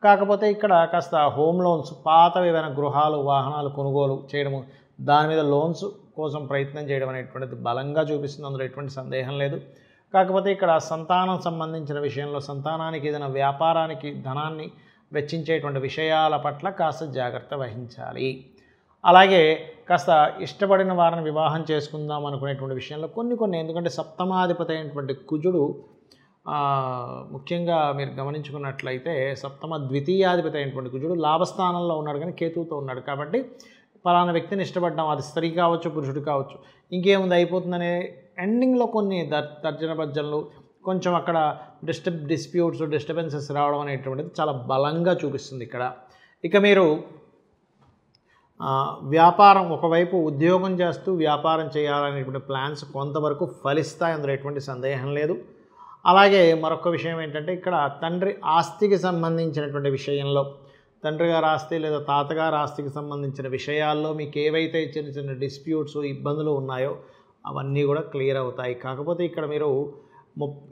కాకపోతే ఇక్కడ కాస్త హోమ్ లోన్స్, పాతవి ఏవైనా గృహాలు, వాహనాలు కొనుగోలు చేయడము, దాని మీద లోన్స్ కోసం ప్రయత్నం చేయడం అనేటువంటిది బలంగా చూపిస్తుంది, అందులో ఎటువంటి సందేహం లేదు. కాకపోతే ఇక్కడ సంతానం సంబంధించిన విషయంలో, సంతానానికి ఏదైనా వ్యాపారానికి ధనాన్ని వెచ్చించేటువంటి విషయాల పట్ల కాస్త జాగ్రత్త వహించాలి. అలాగే కాస్త ఇష్టపడిన వారిని వివాహం చేసుకుందాం అనుకునేటువంటి విషయంలో కొన్ని ఎందుకంటే సప్తమాధిపతి అయినటువంటి కుజుడు ముఖ్యంగా మీరు గమనించుకున్నట్లయితే సప్తమ ద్వితీయాధిపతి అయినటువంటి కుజుడు లాభస్థానంలో ఉన్నాడు, కానీ కేతువుతో ఉన్నాడు. కాబట్టి పలానా వ్యక్తిని ఇష్టపడ్డాం, అది స్త్రీ కావచ్చు, పురుషుడు కావచ్చు, ఇంకేముంది అయిపోతుందనే ఎండింగ్లో కొన్ని తర్జన భర్జనలు, కొంచెం అక్కడ డిస్ప్యూట్స్, డిస్టర్బెన్సెస్ రావడం అనేటువంటిది చాలా బలంగా చూపిస్తుంది ఇక్కడ. ఇక మీరు వ్యాపారం, ఒకవైపు ఉద్యోగం చేస్తూ వ్యాపారం చేయాలనేటువంటి ప్లాన్స్ కొంతవరకు ఫలిస్తాయి, అందులో ఎటువంటి సందేహం లేదు. అలాగే మరొక విషయం ఏంటంటే ఇక్కడ తండ్రి ఆస్తికి సంబంధించినటువంటి విషయంలో, తండ్రి గారి ఆస్తి లేదా తాతగారి ఆస్తికి సంబంధించిన విషయాల్లో మీకు ఏవైతే చిన్న చిన్న డిస్ప్యూట్స్, ఇబ్బందులు ఉన్నాయో అవన్నీ కూడా క్లియర్ అవుతాయి. కాకపోతే ఇక్కడ మీరు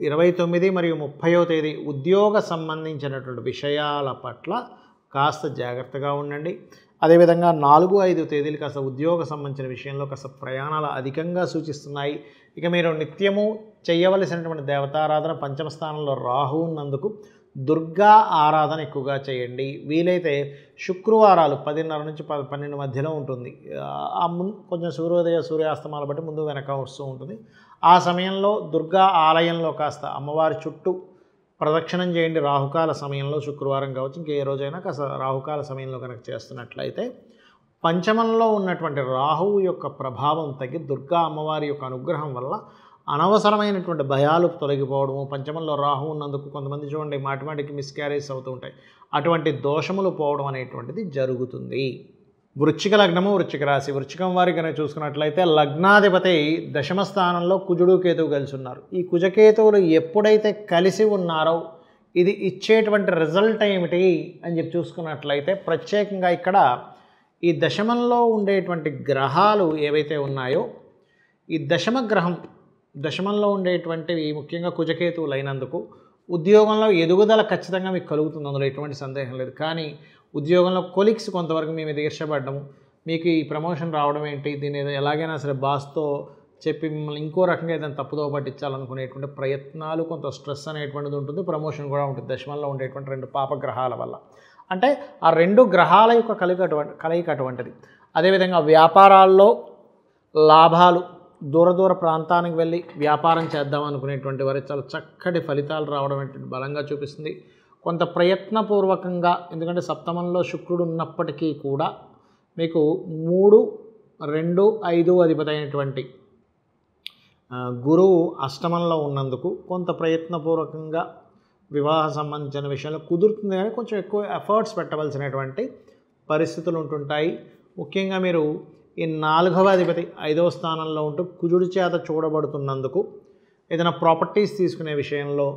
29 మరియు 30వ తేదీ ఉద్యోగ సంబంధించినటువంటి విషయాల పట్ల కాస్త జాగ్రత్తగా ఉండండి. అదేవిధంగా 4, 5 తేదీలు కాస్త ఉద్యోగ సంబంధించిన విషయంలో కాస్త ప్రయాణాలు అధికంగా సూచిస్తున్నాయి. ఇక మీరు నిత్యము చేయవలసినటువంటి దేవతారాధన, పంచమ స్థానంలో రాహు ఉన్నందుకు దుర్గా ఆరాధన ఎక్కువగా చేయండి. వీలైతే శుక్రవారాలు 10:30 నుంచి 12 మధ్యలో ఉంటుంది. కొంచెం సూర్యోదయ సూర్యాస్తమాల బట్టి ముందు వెనక వస్తూ ఉంటుంది. ఆ సమయంలో దుర్గా ఆలయంలో కాస్త అమ్మవారి చుట్టూ ప్రదక్షిణం చేయండి. రాహుకాల సమయంలో శుక్రవారం కావచ్చు, ఇంకే రోజైనా కాస్త రాహుకాల సమయంలో కనుక చేస్తున్నట్లయితే పంచమంలో ఉన్నటువంటి రాహువు యొక్క ప్రభావం తగ్గి దుర్గా అమ్మవారి యొక్క అనుగ్రహం వల్ల అనవసరమైనటువంటి భయాలు తొలగిపోవడము, పంచమంలో రాహు ఉన్నందుకు కొంతమంది చూడండి మాటిమాటికి మిస్క్యారేజ్ అవుతూ ఉంటాయి, అటువంటి దోషములు పోవడం అనేటువంటిది జరుగుతుంది. వృశ్చిక లగ్నము, వృశ్చిక రాశి, వృశ్చికం వారి కనుక చూసుకున్నట్లయితే లగ్నాధిపతి దశమ స్థానంలో కుజుడు, కేతువు కలిసి ఉన్నారు. ఈ కుజకేతువులు ఎప్పుడైతే కలిసి ఉన్నారో ఇది ఇచ్చేటువంటి రిజల్ట్ ఏమిటి అని చెప్పి చూసుకున్నట్లయితే ప్రత్యేకంగా ఇక్కడ ఈ దశమంలో ఉండేటువంటి గ్రహాలు ఏవైతే ఉన్నాయో ఈ దశమంలో ఉండేటువంటివి ముఖ్యంగా కుజకేతువులు అయినందుకు ఉద్యోగంలో ఎదుగుదల ఖచ్చితంగా మీకు కలుగుతుంది, అందులో ఎటువంటి సందేహం లేదు. కానీ ఉద్యోగంలో కొలీగ్స్ కొంతవరకు మీ మీద ఈర్ష్యపడ్డము, మీకు ఈ ప్రమోషన్ రావడం ఏంటి, దీన్ని ఎలాగైనా సరే బాస్తో చెప్పి మిమ్మల్ని ఇంకో రకంగా ఏదైనా తప్పుదో పట్టించాలనుకునేటువంటి ప్రయత్నాలు, కొంత స్ట్రెస్ అనేటువంటిది ఉంటుంది, ప్రమోషన్ కూడా ఉంటుంది దశమంలో ఉండేటువంటి 2 పాపగ్రహాల వల్ల. అంటే ఆ 2 గ్రహాల యొక్క కలయిక అటువంటిది. అదేవిధంగా వ్యాపారాల్లో లాభాలు, దూర ప్రాంతానికి వెళ్ళి వ్యాపారం చేద్దాం అనుకునేటువంటి వారికి చాలా చక్కటి ఫలితాలు రావడం అనేటువంటి బలంగా చూపిస్తుంది. కొంత ప్రయత్నపూర్వకంగా, ఎందుకంటే సప్తమంలో శుక్రుడు ఉన్నప్పటికీ కూడా మీకు 3, 2, 5 అధిపతి అయినటువంటి గురువు అష్టమంలో ఉన్నందుకు కొంత ప్రయత్నపూర్వకంగా వివాహ సంబంధించిన విషయంలో కుదురుతుంది, కానీ కొంచెం ఎక్కువ ఎఫర్ట్స్ పెట్టవలసినటువంటి పరిస్థితులు ఉంటుంటాయి. ముఖ్యంగా మీరు ఈ 4వ అధిపతి 5వ స్థానంలో ఉంటూ కుజుడి చేత చూడబడుతున్నందుకు ఏదైనా ప్రాపర్టీస్ తీసుకునే విషయంలో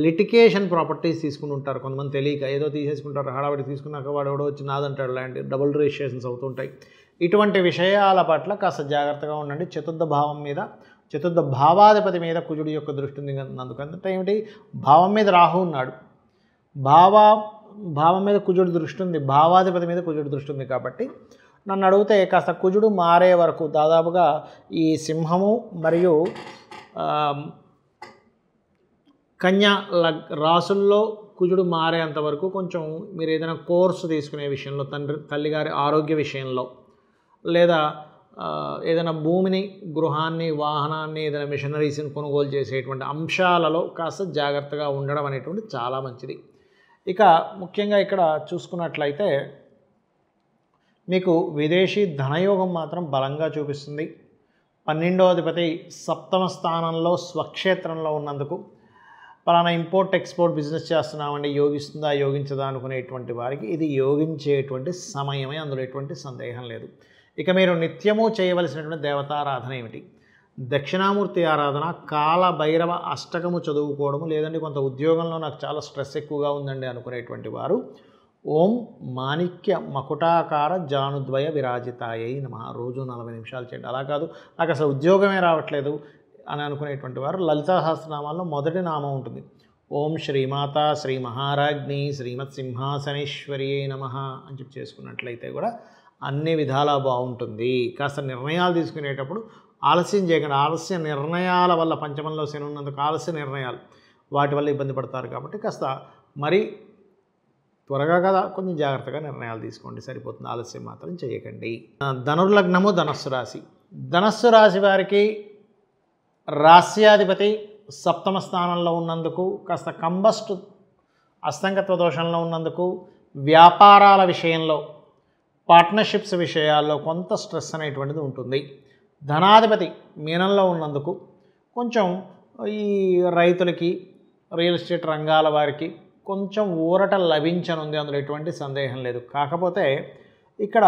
లిటికేషన్ ప్రాపర్టీస్ తీసుకుని ఉంటారు కొంతమంది, తెలియక ఏదో తీసేసుకుంటారు, హడావిడి తీసుకున్నాక వాడు ఎవడో వచ్చి నాదంటాడు, ల్యాండ్ డబుల్ రిజిస్ట్రేషన్స్ అవుతుంటాయి. ఇటువంటి విషయాల పట్ల కాస్త జాగ్రత్తగా ఉండండి. చతుర్థ భావాధిపతి మీద కుజుడి యొక్క దృష్టి ఉంది, అందుకంటే ఏమిటి, భావం మీద రాహు ఉన్నాడు, భావం మీద కుజుడి దృష్టి ఉంది, భావాధిపతి మీద కుజుడి దృష్టి ఉంది. కాబట్టి నన్ను అడిగితే కాస్త కుజుడు మారే వరకు దాదాపుగా ఈ సింహము మరియు కన్యా రాసుల్లో కుజుడు మారేంత వరకు కొంచెం మీరు ఏదైనా కోర్సు తీసుకునే విషయంలో, తల్లిగారి ఆరోగ్య విషయంలో, లేదా ఏదైనా భూమిని, గృహాన్ని, వాహనాన్ని, ఏదైనా మిషనరీస్ని కొనుగోలు చేసేటువంటి అంశాలలో కాస్త జాగ్రత్తగా ఉండడం అనేటువంటి చాలా మంచిది. ఇక ముఖ్యంగా ఇక్కడ చూసుకున్నట్లయితే మీకు విదేశీ ధనయోగం మాత్రం బలంగా చూపిస్తుంది. 12వ అధిపతి సప్తమ స్థానంలో స్వక్షేత్రంలో ఉన్నందుకు పలానా ఇంపోర్ట్ ఎక్స్పోర్ట్ బిజినెస్ చేస్తున్నామండి, యోగిస్తుందా యోగించదా అనుకునేటువంటి వారికి ఇది యోగించేటువంటి సమయమే, అందులో ఎటువంటి సందేహం లేదు. ఇక మీరు నిత్యము చేయవలసినటువంటి దేవతారాధన ఏమిటి, దక్షిణామూర్తి ఆరాధన, కాల భైరవ అష్టకము చదువుకోవడము, లేదంటే కొంత ఉద్యోగంలో నాకు చాలా స్ట్రెస్ ఎక్కువగా ఉందండి అనుకునేటువంటి వారు ఓం మాణిక్య మకుటాకార జానుద్వయ విరాజితాయై నమః. రోజు 40 నిమిషాలు చేయండి. అలా కాదు నాకు అసలు ఉద్యోగమే రావట్లేదు అని అనుకునేటువంటి వారు లలితా సహస్రనామాల్లో మొదటి నామం ఉంటుంది. ఓం శ్రీమాత శ్రీ మహారాజ్ఞి శ్రీమత్ సింహాసనేశ్వరి నమః అని చెప్పి చేసుకున్నట్లయితే కూడా అన్ని విధాలా బాగుంటుంది. కాస్త నిర్ణయాలు తీసుకునేటప్పుడు ఆలస్యం చేయకండి. ఆలస్య నిర్ణయాల వల్ల పంచమంలో శని ఉన్నందుకు ఆలస్య నిర్ణయాలు వాటి వల్ల ఇబ్బంది పడతారు. కాబట్టి కాస్త మరి త్వరగా కదా కొంచెం జాగ్రత్తగా నిర్ణయాలు తీసుకోండి, సరిపోతుంది. ఆలస్యం మాత్రం చేయకండి. ధనుర్లగ్నము ధనస్సు రాశి. ధనస్సు రాశి వారికి రాస్యాధిపతి సప్తమ స్థానంలో ఉన్నందుకు, కాస్త కంబస్ట్ అస్తంగత్వ దోషంలో ఉన్నందుకు, వ్యాపారాల విషయంలో పార్ట్నర్షిప్స్ విషయాల్లో కొంత స్ట్రెస్ అనేటువంటిది ఉంటుంది. ధనాధిపతి మీనంలో ఉన్నందుకు కొంచెం ఈ రైతులకి, రియల్ ఎస్టేట్ రంగాల వారికి కొంచెం ఊరట లభించనుంది, అందులో ఎటువంటి సందేహం లేదు. కాకపోతే ఇక్కడ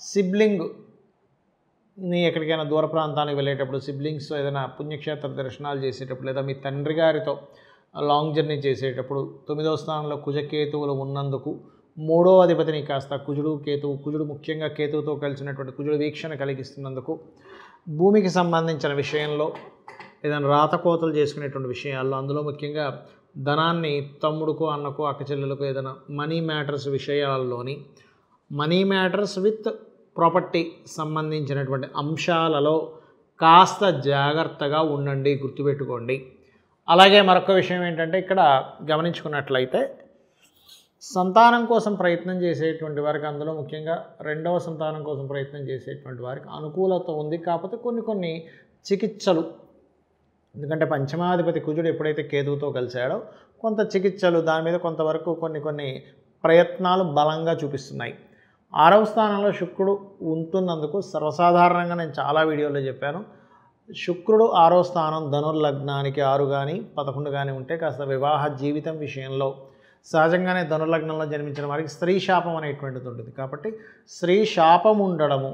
సిబ్లింగ్ని ఎక్కడికైనా దూర ప్రాంతానికి వెళ్ళేటప్పుడు, సిబ్లింగ్స్ ఏదైనా పుణ్యక్షేత్ర దర్శనాలు చేసేటప్పుడు, లేదా మీ తండ్రి గారితో లాంగ్ జర్నీ చేసేటప్పుడు 9వ స్థానంలో కుజకేతువులు ఉన్నందుకు, 3వ అధిపతిని కాస్త కుజుడు ముఖ్యంగా కేతువుతో కలిసినటువంటి కుజుడు వీక్షణ కలిగిస్తున్నందుకు, భూమికి సంబంధించిన విషయంలో ఏదైనా రాతకోతలు చేసుకునేటువంటి విషయాల్లో, అందులో ముఖ్యంగా ధనాన్ని తమ్ముడుకో అన్నకో అక్కచెల్లెలకు ఏదైనా మనీ మ్యాటర్స్ విషయాల్లోని, మనీ మ్యాటర్స్ విత్ ప్రాపర్టీ సంబంధించినటువంటి అంశాలలో కాస్త జాగ్రత్తగా ఉండండి, గుర్తుపెట్టుకోండి. అలాగే మరొక విషయం ఏంటంటే ఇక్కడ గమనించుకున్నట్లయితే సంతానం కోసం ప్రయత్నం చేసేటువంటి వారికి, అందులో ముఖ్యంగా 2వ సంతానం కోసం ప్రయత్నం చేసేటువంటి వారికి అనుకూలత ఉంది. కాకపోతే కొన్ని చికిత్సలు, ఎందుకంటే పంచమాధిపతి కుజుడు ఎప్పుడైతే కేతువుతో కలిశాడో కొంత చికిత్సలు, దాని మీద కొంతవరకు కొన్ని ప్రయత్నాలు బలంగా చూపిస్తున్నాయి. 6వ స్థానంలో శుక్రుడు ఉంటున్నందుకు సర్వసాధారణంగా నేను చాలా వీడియోలో చెప్పాను, శుక్రుడు 6వ స్థానం ధనుర్లగ్నానికి 6 కానీ 11 కానీ ఉంటే కాస్త వివాహ జీవితం విషయంలో సహజంగానే ధనుర్లగ్నంలో జన్మించిన వారికి స్త్రీ శాపం అనేటువంటిది ఉంటుంది. కాబట్టి స్త్రీ శాపం ఉండడము,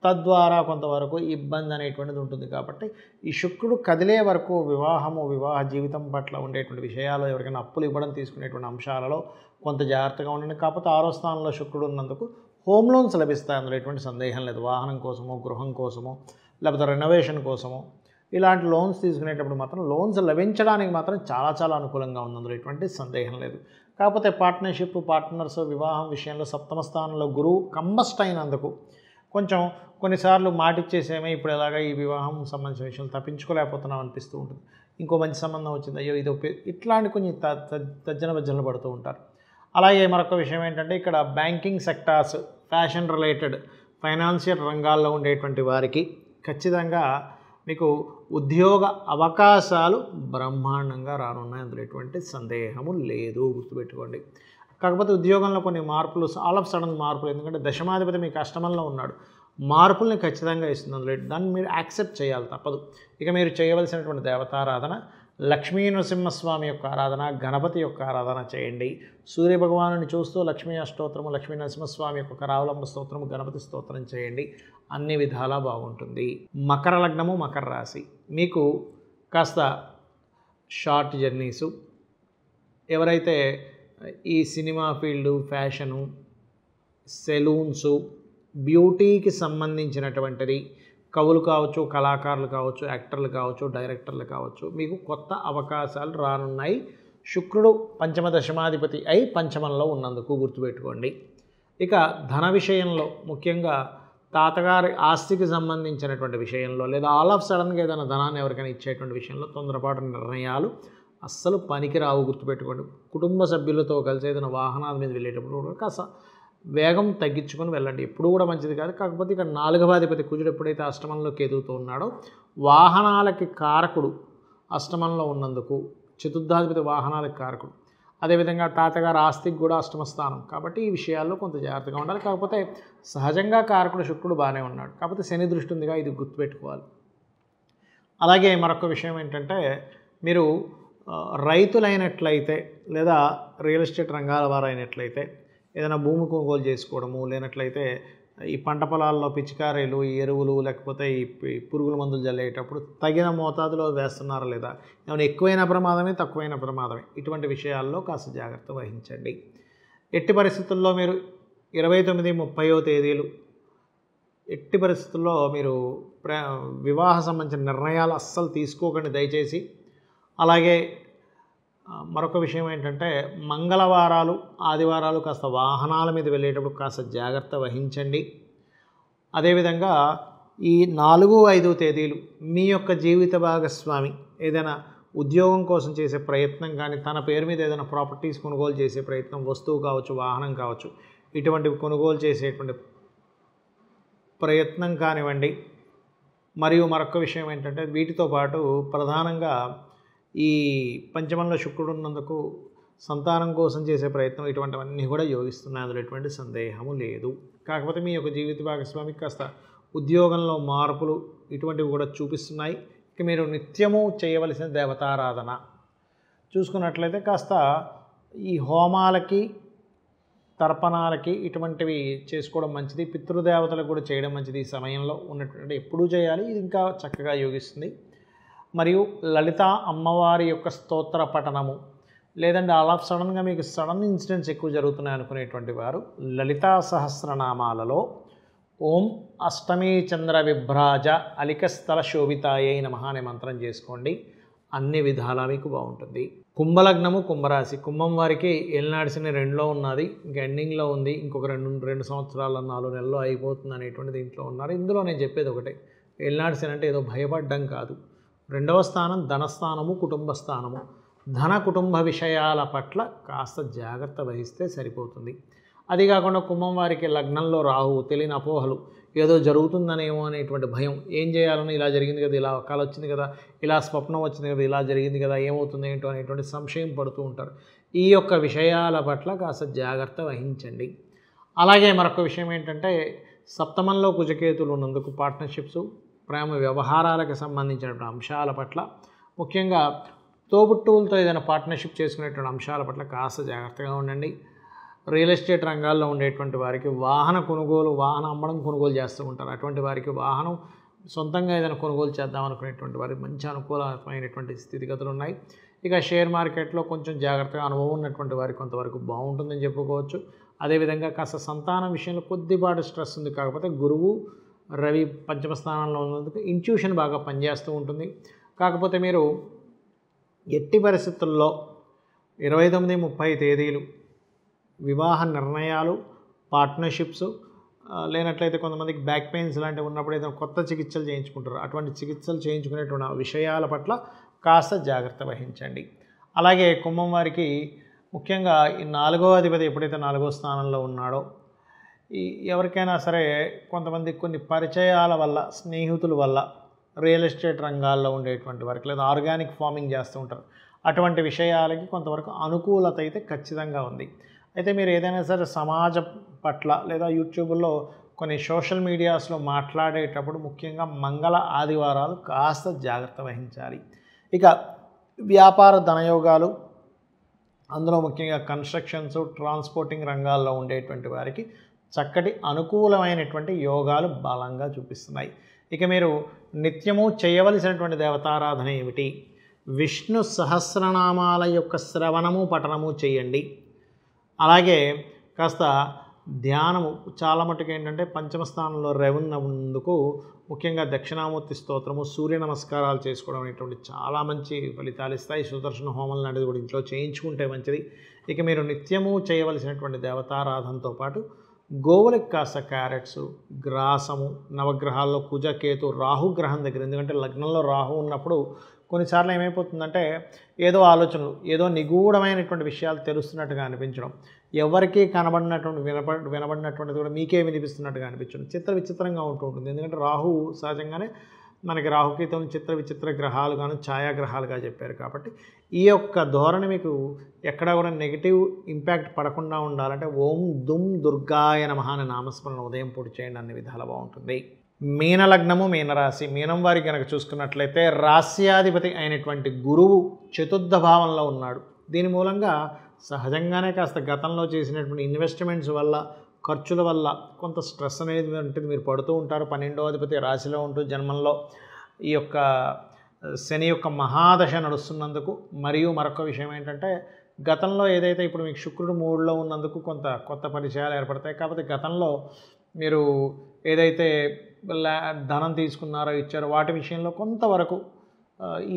తద్వారా కొంతవరకు ఇబ్బంది అనేటువంటిది ఉంటుంది. కాబట్టి ఈ శుక్రుడు కదిలే వరకు వివాహ జీవితం పట్ల ఉండేటువంటి విషయాలు, ఎవరికైనా అప్పులు ఇవ్వడం తీసుకునేటువంటి అంశాలలో కొంత జాగ్రత్తగా ఉండండి. కాకపోతే 6వ స్థానంలో శుక్రుడు ఉన్నందుకు హోమ్ లోన్స్ లభిస్తాయి, అందులో ఎటువంటి సందేహం లేదు. వాహనం కోసమో, గృహం కోసమో, లేకపోతే రెనోవేషన్ కోసమో ఇలాంటి లోన్స్ తీసుకునేటప్పుడు మాత్రం లోన్స్ లభించడానికి మాత్రం చాలా అనుకూలంగా ఉంది, అందులో ఎటువంటి సందేహం లేదు. కాకపోతే పార్ట్నర్స్ వివాహం విషయంలో 7వ స్థానంలో గురువు కంబస్ట్ అయినందుకు కొంచెం కొన్నిసార్లు మాటిచ్చేసేమే ఇప్పుడు ఎలాగా ఈ వివాహం సంబంధించిన విషయం తప్పించుకోలేకపోతున్నాం అనిపిస్తూ ఉంటుంది. ఇంకో మంచి సంబంధం వచ్చింది, అయ్యో ఇది ఇట్లాంటి కొన్ని తర్జన భర్జనలు పడుతూ ఉంటారు. అలాగే మరొక విషయం ఏంటంటే ఇక్కడ banking sectors, fashion related, financial రంగాల్లో ఉండేటువంటి వారికి ఖచ్చితంగా మీకు ఉద్యోగ అవకాశాలు బ్రహ్మాండంగా రానున్నాయి, అందులో ఎటువంటి సందేహము లేదు, గుర్తుపెట్టుకోండి. కాకపోతే ఉద్యోగంలో కొన్ని మార్పులు, ఆల్ ఆఫ్ సడన్ మార్పులు, ఎందుకంటే దశమాధిపతి మీకు అష్టమంలో ఉన్నాడు, మార్పుల్ని ఖచ్చితంగా ఇస్తుంది, అందులో దాన్ని మీరు యాక్సెప్ట్ చేయాలి, తప్పదు. ఇక మీరు చేయవలసినటువంటి దేవతారాధన లక్ష్మీ నరసింహస్వామి యొక్క ఆరాధన, గణపతి యొక్క ఆరాధన చేయండి. సూర్యభగవాను చూస్తూ లక్ష్మీ అష్టోత్తరము, లక్ష్మీ నరసింహస్వామి యొక్క కరావలంబ స్తోత్రము, గణపతి స్తోత్రం చేయండి, అన్ని విధాలా బాగుంటుంది. మకర లగ్నము మకర రాశి. మీకు కాస్త షార్ట్ జర్నీసు, ఎవరైతే ఈ సినిమా ఫీల్డు, ఫ్యాషను, సెలూన్సు, బ్యూటీకి సంబంధించినటువంటిది, కవులు కావచ్చు, కళాకారులు కావచ్చు, యాక్టర్లు కావచ్చు, డైరెక్టర్లు కావచ్చు, మీకు కొత్త అవకాశాలు రానున్నాయి. శుక్రుడు పంచమ దశమాధిపతి అయి పంచమంలో ఉన్నందుకు గుర్తుపెట్టుకోండి. ఇక ధన విషయంలో ముఖ్యంగా తాతగారి ఆస్తికి సంబంధించినటువంటి విషయంలో, లేదా ఆల్ ఆఫ్ సడన్గా ఏదైనా ధనాన్ని ఎవరికైనా ఇచ్చేటువంటి విషయంలో తొందరపాటు నిర్ణయాలు అస్సలు పనికిరావు, గుర్తుపెట్టుకోండి. కుటుంబ సభ్యులతో కలిసి ఏదైనా వాహనాల మీద వెళ్ళేటప్పుడు కూడా కాస్త వేగం తగ్గించుకొని వెళ్ళండి, ఎప్పుడు కూడా మంచిది కాదు. కాకపోతే ఇక్కడ 4వ అధిపతి కుజుడు ఎప్పుడైతే అష్టమంలో కేతువుతో ఉన్నాడో వాహనాలకి కారకుడు అష్టమంలో ఉన్నందుకు, చతుర్థాధిపతి వాహనాలకి కారకుడు, అదేవిధంగా తాతగారు ఆస్తికి కూడా అష్టమ స్థానం. కాబట్టి ఈ విషయాల్లో కొంత జాగ్రత్తగా ఉండాలి. కాకపోతే సహజంగా కారకుడు శుక్రుడు బాగానే ఉన్నాడు, కాకపోతే శని దృష్టి ఉందిగా, ఇది గుర్తుపెట్టుకోవాలి. అలాగే మరొక విషయం ఏంటంటే మీరు రైతులైనట్లయితే, లేదా రియల్ ఎస్టేట్ రంగాల వారు అయినట్లయితే ఏదైనా భూమి కొనుగోలు చేసుకోవడము, లేనట్లయితే ఈ పంట పొలాల్లో పిచికారీలు, ఎరువులు, లేకపోతే ఈ పురుగుల మందులు జల్లేటప్పుడు తగిన మోతాదులో వేస్తున్నారా లేదా, ఏమైనా ఎక్కువైన ప్రమాదమే, తక్కువైన ప్రమాదమే, ఇటువంటి విషయాల్లో కాస్త జాగ్రత్త వహించండి. ఎట్టి పరిస్థితుల్లో మీరు 29, 30వ తేదీలు ఎట్టి పరిస్థితుల్లో మీరు వివాహ సంబంధించిన నిర్ణయాలు అస్సలు తీసుకోకండి దయచేసి. అలాగే మరొక విషయం ఏంటంటే మంగళవారాలు, ఆదివారాలు కాస్త వాహనాల మీద వెళ్ళేటప్పుడు కాస్త జాగ్రత్త వహించండి. అదేవిధంగా ఈ 4, 5 తేదీలు మీ యొక్క జీవిత భాగస్వామి ఏదైనా ఉద్యోగం కోసం చేసే ప్రయత్నం కానీ, తన పేరు మీద ఏదైనా ప్రాపర్టీస్ కొనుగోలు చేసే ప్రయత్నం, వస్తువు కావచ్చు, వాహనం కావచ్చు, ఇటువంటివి కొనుగోలు చేసేటువంటి ప్రయత్నం కానివ్వండి. మరియు మరొక విషయం ఏంటంటే వీటితో పాటు ప్రధానంగా ఈ పంచమంలో శుక్రుడు ఉన్నందుకు సంతానం కోసం చేసే ప్రయత్నం, ఇటువంటివన్నీ కూడా యోగిస్తున్నాయి, అందులో ఎటువంటి సందేహము లేదు. కాకపోతే మీ యొక్క జీవిత భాగస్వామికి కాస్త ఉద్యోగంలో మార్పులు ఇటువంటివి కూడా చూపిస్తున్నాయి. ఇక మీరు నిత్యము చేయవలసిన దేవతారాధన చూసుకున్నట్లయితే కాస్త ఈ హోమాలకి, తర్పణాలకి ఇటువంటివి చేసుకోవడం మంచిది. పితృదేవతలకు కూడా చేయడం మంచిది. ఈ సమయంలో ఉన్నటువంటి ఎప్పుడూ చేయాలి, ఇది ఇంకా చక్కగా యోగిస్తుంది. మరియు లలిత అమ్మవారి యొక్క స్తోత్ర పఠనము, లేదంటే ఆల్ ఆఫ్ సడన్గా మీకు సడన్ ఇన్సిడెంట్స్ ఎక్కువ జరుగుతున్నాయి అనుకునేటువంటి వారు లలితా సహస్రనామాలలో ఓం అష్టమీ చంద్ర విభ్రాజ అలికస్థల శోభితాయై నమః అనే మంత్రం చేసుకోండి. అన్ని విధాలా మీకు బాగుంటుంది. కుంభలగ్నము, కుంభరాశి. కుంభం వారికి ఏలినాడిసిన 2లో ఉన్నది, ఇంకా ఎండింగ్లో ఉంది. ఇంకొక 2 సంవత్సరాల 4 నెలల్లో అయిపోతుంది అనేటువంటి దీంట్లో ఉన్నారు. ఇందులో నేను చెప్పేది ఒకటే, ఏలినాడిసిన అంటే ఏదో భయపడ్డం కాదు. 2వ స్థానం ధనస్థానము, కుటుంబ స్థానము. ధన కుటుంబ విషయాల పట్ల కాస్త జాగ్రత్త వహిస్తే సరిపోతుంది. అది కాకుండా కుంభం వారికి లగ్నంలో రాహు, తెలియని అపోహలు, ఏదో జరుగుతుందనేమో అనేటువంటి భయం, ఏం చేయాలని, ఇలా జరిగింది కదా, ఇలా కల వచ్చింది కదా, ఇలా స్వప్నం వచ్చింది కదా, ఇలా జరిగింది కదా, ఏమవుతుంది ఏంటో అనేటువంటి సంశయం పడుతూ ఉంటారు. ఈ యొక్క విషయాల పట్ల కాస్త జాగ్రత్త వహించండి. అలాగే మరొక విషయం ఏంటంటే సప్తమంలో కుజకేతులు ఉన్నందుకు పార్ట్నర్షిప్స్, ప్రేమ వ్యవహారాలకు సంబంధించినటువంటి అంశాల పట్ల, ముఖ్యంగా తోబుట్టువులతో ఏదైనా పార్ట్నర్షిప్ చేసుకునేటువంటి అంశాల పట్ల కాస్త జాగ్రత్తగా ఉండండి. రియల్ ఎస్టేట్ రంగాల్లో ఉండేటువంటి వారికి వాహన కొనుగోలు, వాహన అమ్మడం, కొనుగోలు చేస్తూ ఉంటారు. అటువంటి వారికి వాహనం సొంతంగా ఏదైనా కొనుగోలు చేద్దాం అనుకునేటువంటి వారికి మంచి అనుకూలమైనటువంటి స్థితిగతులు ఉన్నాయి. ఇక షేర్ మార్కెట్లో కొంచెం జాగ్రత్తగా అనుభవం ఉన్నటువంటి వారికి కొంతవరకు బాగుంటుందని చెప్పుకోవచ్చు. అదేవిధంగా కాస్త సంతానం విషయంలో కొద్దిపాటు స్ట్రెస్ ఉంది. కాకపోతే గురువు, రవి పంచమ స్థానంలో ఉన్నందుకు ఇంట్యూషన్ బాగా పనిచేస్తూ ఉంటుంది. కాకపోతే మీరు ఎట్టి పరిస్థితుల్లో 29, 30 తేదీలు వివాహ నిర్ణయాలు, పార్ట్నర్షిప్స్, లేనట్లయితే కొంతమందికి బ్యాక్ పెయిన్స్ లాంటివి ఉన్నప్పుడు ఏదైనా కొత్త చికిత్సలు చేయించుకుంటారు. అటువంటి చికిత్సలు చేయించుకునేటువంటి విషయాల పట్ల కాస్త జాగ్రత్త వహించండి. అలాగే కుంభం వారికి ముఖ్యంగా ఈ 4వ అధిపతి ఎప్పుడైతే 4వ స్థానంలో ఉన్నాడో, ఈ ఎవరికైనా సరే కొంతమంది కొన్ని పరిచయాల వల్ల, స్నేహితుల వల్ల రియల్ ఎస్టేట్ రంగాల్లో ఉండేటువంటి వారికి, లేదా ఆర్గానిక్ ఫార్మింగ్ చేస్తూ ఉంటారు, అటువంటి విషయాలకి కొంతవరకు అనుకూలత అయితే ఖచ్చితంగా ఉంది. అయితే మీరు ఏదైనా సరే సమాజం పట్ల లేదా యూట్యూబ్లో కొన్ని సోషల్ మీడియాస్లో మాట్లాడేటప్పుడు ముఖ్యంగా మంగళ, ఆదివారాలు కాస్త జాగ్రత్త వహించాలి. ఇక వ్యాపార ధనయోగాలు, అందులో ముఖ్యంగా కన్స్ట్రక్షన్స్, ట్రాన్స్పోర్టింగ్ రంగాల్లో ఉండేటువంటి వారికి చక్కటి అనుకూలమైనటువంటి యోగాలు బలంగా చూపిస్తున్నాయి. ఇక మీరు నిత్యము చేయవలసినటువంటి దేవతారాధన ఏమిటి? విష్ణు సహస్రనామాల యొక్క శ్రవణము, పఠనము చేయండి. అలాగే కాస్త ధ్యానము, చాలా మటుకు ఏంటంటే పంచమ స్థానంలో ఉన్నందుకు ముఖ్యంగా దక్షిణామూర్తి స్తోత్రము, సూర్య నమస్కారాలు చేసుకోవడం అనేటువంటి చాలా మంచి ఫలితాలు ఇస్తాయి. సుదర్శన హోమం లాంటిది కూడా ఇంట్లో చేయించుకుంటే మంచిది. ఇక మీరు నిత్యము చేయవలసినటువంటి దేవతారాధనతో పాటు గోవులకు కాస్త క్యారెట్స్, గ్రాసము, నవగ్రహాల్లో కుజ, కేతు, రాహుగ్రహం దగ్గర, ఎందుకంటే లగ్నంలో రాహు ఉన్నప్పుడు కొన్నిసార్లు ఏమైపోతుందంటే ఏదో ఆలోచనలు, ఏదో నిగూఢమైనటువంటి విషయాలు తెలుస్తున్నట్టుగా అనిపించడం, ఎవరికీ కనబడినటువంటి వినబడినటువంటిది కూడా మీకే వినిపిస్తున్నట్టుగా అనిపించడం, విచిత్రంగా ఉంటూ ఉంటుంది. ఎందుకంటే రాహు సహజంగానే మనకి రాహుకేతువుని విచిత్ర గ్రహాలుగాను, ఛాయాగ్రహాలుగా చెప్పారు. కాబట్టి ఈ యొక్క ధోరణి మీకు ఎక్కడా కూడా నెగిటివ్ ఇంపాక్ట్ పడకుండా ఉండాలంటే ఓం దుమ్ దుర్గాయ నమః అనే నామస్మరణ ఉదయం పూట చేయండి, అన్ని విధాలు బాగుంటుంది. మీనలగ్నము, మీనరాశి. మీనం వారికి కనుక చూసుకున్నట్లయితే రాస్యాధిపతి అయినటువంటి గురువు చతుర్థ భావంలో ఉన్నాడు. దీని మూలంగా సహజంగానే కాస్త గతంలో చేసినటువంటి ఇన్వెస్ట్మెంట్స్ వల్ల, ఖర్చుల వల్ల కొంత స్ట్రెస్ అనేది ఉంటుంది, మీరు పడుతూ ఉంటారు. 12వ అధిపతి రాశిలో ఉంటూ జన్మంలో ఈ యొక్క శని యొక్క మహాదశ నడుస్తున్నందుకు, మరియు మరొక విషయం ఏంటంటే గతంలో ఏదైతే ఇప్పుడు మీకు శుక్రుడు 3లో ఉన్నందుకు కొంత కొత్త పరిచయాలు ఏర్పడతాయి. కాకపోతే గతంలో మీరు ఏదైతే ధనం తీసుకున్నారో ఇచ్చారో వాటి విషయంలో కొంతవరకు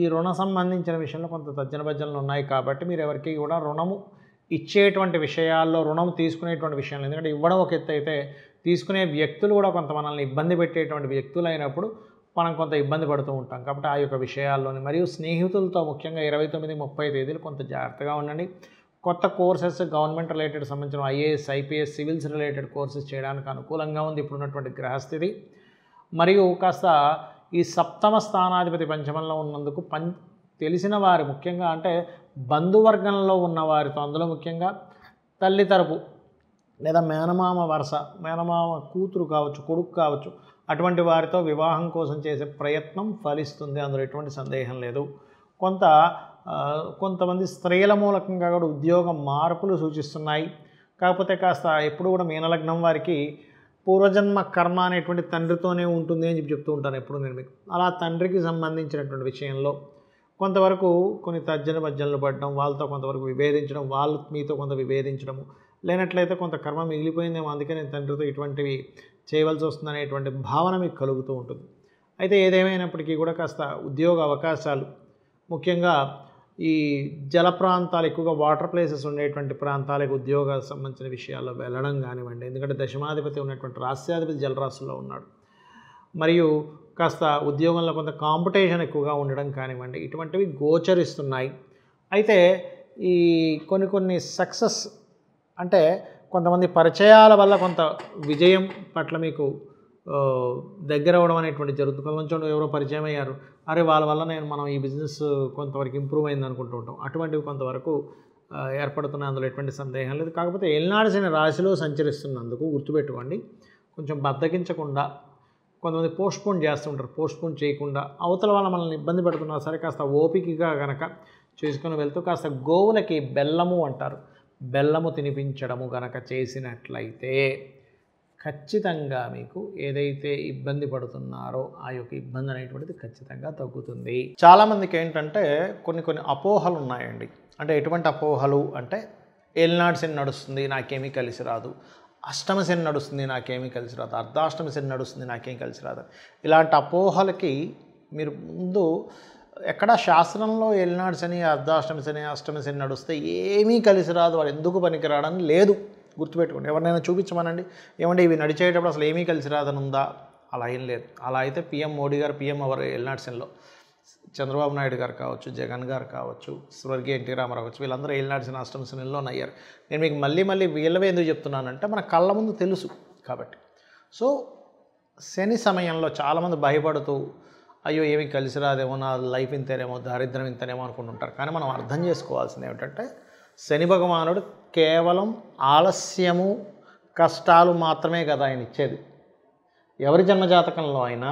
ఈ రుణ సంబంధించిన విషయంలో కొంత తర్జన భర్జనలు ఉన్నాయి. కాబట్టి మీరు ఎవరికి కూడా రుణము ఇచ్చేటువంటి విషయాల్లో, రుణం తీసుకునేటువంటి విషయాలు, ఎందుకంటే ఇవ్వడం ఒక ఎత్తు అయితే తీసుకునే వ్యక్తులు కూడా కొంత మనల్ని ఇబ్బంది పెట్టేటువంటి వ్యక్తులు అయినప్పుడు మనం కొంత ఇబ్బంది పడుతూ ఉంటాం. కాబట్టి ఆ యొక్క విషయాల్లోని మరియు స్నేహితులతో ముఖ్యంగా 29, 30 తేదీలు కొంత జాగ్రత్తగా ఉండండి. కొత్త కోర్సెస్ గవర్నమెంట్ రిలేటెడ్ సంబంధించిన IAS, IPS, civils related courses చేయడానికి అనుకూలంగా ఉంది ఇప్పుడున్నటువంటి గ్రహస్థితి. మరియు కాస్త ఈ సప్తమ స్థానాధిపతి పంచమంలో ఉన్నందుకు తెలిసిన వారు ముఖ్యంగా అంటే బంధువర్గంలో ఉన్నవారితో, అందులో ముఖ్యంగా తల్లి తరపు లేదా మేనమామ వరుస, మేనమామ కూతురు కావచ్చు, కొడుకు కావచ్చు, అటువంటి వారితో వివాహం కోసం చేసే ప్రయత్నం ఫలిస్తుంది, అందులో ఎటువంటి సందేహం లేదు. కొంతమంది స్త్రీల మూలకంగా కూడా ఉద్యోగ మార్పులు సూచిస్తున్నాయి. కాకపోతే కాస్త ఎప్పుడు కూడా మీనలగ్నం వారికి పూర్వజన్మ కర్మ అనేటువంటి తండ్రితోనే ఉంటుంది అని చెప్తూ ఉంటాను ఎప్పుడు నేను మీకు. అలా తండ్రికి సంబంధించినటువంటి విషయంలో కొంతవరకు కొన్ని తర్జన భర్జనలు పడడం, వాళ్ళతో కొంతవరకు విభేదించడం, వాళ్ళు మీతో కొంత విభేదించడము, లేనట్లయితే కొంత కర్మ మిగిలిపోయిందేమో అందుకే నేను తండ్రితో ఇటువంటివి చేయవలసి వస్తుందనేటువంటి భావన మీకు కలుగుతూ ఉంటుంది. అయితే ఏదేమైనప్పటికీ కూడా కాస్త ఉద్యోగ అవకాశాలు ముఖ్యంగా ఈ జల ప్రాంతాలు, ఎక్కువగా వాటర్ ప్లేసెస్ ఉండేటువంటి ప్రాంతాలకు ఉద్యోగ సంబంధించిన విషయాల్లో వెళ్ళడం కానివ్వండి. ఎందుకంటే దశమాధిపతి ఉన్నటువంటి రాస్యాధిపతి జలరాశుల్లో ఉన్నాడు. మరియు కాస్త ఉద్యోగంలో కొంత కాంపిటీషన్ ఎక్కువగా ఉండడం కానివ్వండి, ఇటువంటివి గోచరిస్తున్నాయి. అయితే ఈ కొన్ని సక్సెస్ అంటే కొంతమంది పరిచయాల వల్ల కొంత విజయం పట్ల మీకు దగ్గర అవ్వడం అనేటువంటి జరుగుతుంది. కొంచెం ఎవరో పరిచయం అయ్యారు, అరే వాళ్ళ వల్ల మనం ఈ బిజినెస్ కొంతవరకు ఇంప్రూవ్ అయింది అనుకుంటూ ఉంటాం. అటువంటివి కొంతవరకు ఏర్పడుతున్నాయి, అందులో ఎటువంటి సందేహం లేదు. కాకపోతే ఏలినాడు శని రాశిలో సంచరిస్తున్నందుకు గుర్తుపెట్టుకోండి, కొంచెం బద్దకించకుండా కొంతమంది పోస్ట్పోన్ చేస్తుంటారు. పోస్ట్పోన్ చేయకుండా అవతల వాళ్ళ మనల్ని ఇబ్బంది పెడుతున్నా సరే కాస్త ఓపికగా కనుక చేసుకొని వెళ్తూ కాస్త గోవులకి బెల్లము అంటారు, బెల్లము తినిపించడము కనుక చేసినట్లయితే ఖచ్చితంగా మీకు ఏదైతే ఇబ్బంది పడుతున్నారో ఆ యొక్క ఇబ్బంది అనేటువంటిది ఖచ్చితంగా తగ్గుతుంది. చాలామందికి ఏంటంటే కొన్ని అపోహలు ఉన్నాయండి. అంటే ఎటువంటి అపోహలు అంటే ఏలినాడు శని నడుస్తుంది నాకేమీ కలిసి రాదు, అష్టమ శని నడుస్తుంది నాకేమీ కలిసి రాదు, అర్ధాష్టమ శని నడుస్తుంది నాకేం కలిసి రాదు, ఇలాంటి అపోహలకి మీరు ముందు ఎక్కడ శాస్త్రంలో ఏలినాడు శని, అర్ధాష్టమ శని, అష్టమ శని నడుస్తే ఏమీ కలిసి రాదు, వాడు ఎందుకు పనికిరాడని లేదు. గుర్తుపెట్టుకోండి. ఎవరినైనా చూపించమనండి, ఏమంటే ఇవి నడిచేటప్పుడు అసలు ఏమీ కలిసి రాదని ఉందా, అలా ఏం లేదు. అలా అయితే పిఎం మోడీ గారు పిఎం ఎవరు ఏలినాడు శనిలో, చంద్రబాబు నాయుడు గారు కావచ్చు, జగన్ గారు కావచ్చు, స్వర్గీయ ఎన్టీ రామారావు కావచ్చు, వీళ్ళందరూ ఏలినాడు శని, అష్టమ శనిలోనే అయ్యారు. నేను మీకు మళ్ళీ వీళ్ళవే ఎందుకు చెప్తున్నానంటే మన కళ్ళ ముందు తెలుసు కాబట్టి. సో శని సమయంలో చాలామంది భయపడుతూ అయ్యో ఏమీ కలిసి రాదేమో, నా లైఫ్ ఇంతేనేమో, దారిద్ర్యం ఇంతనేమో అనుకుంటుంటారు. కానీ మనం అర్థం చేసుకోవాల్సింది ఏమిటంటే శని భగవానుడు కేవలం ఆలస్యము, కష్టాలు మాత్రమే కదా ఆయన ఇచ్చేది. ఎవరి జన్మజాతకంలో అయినా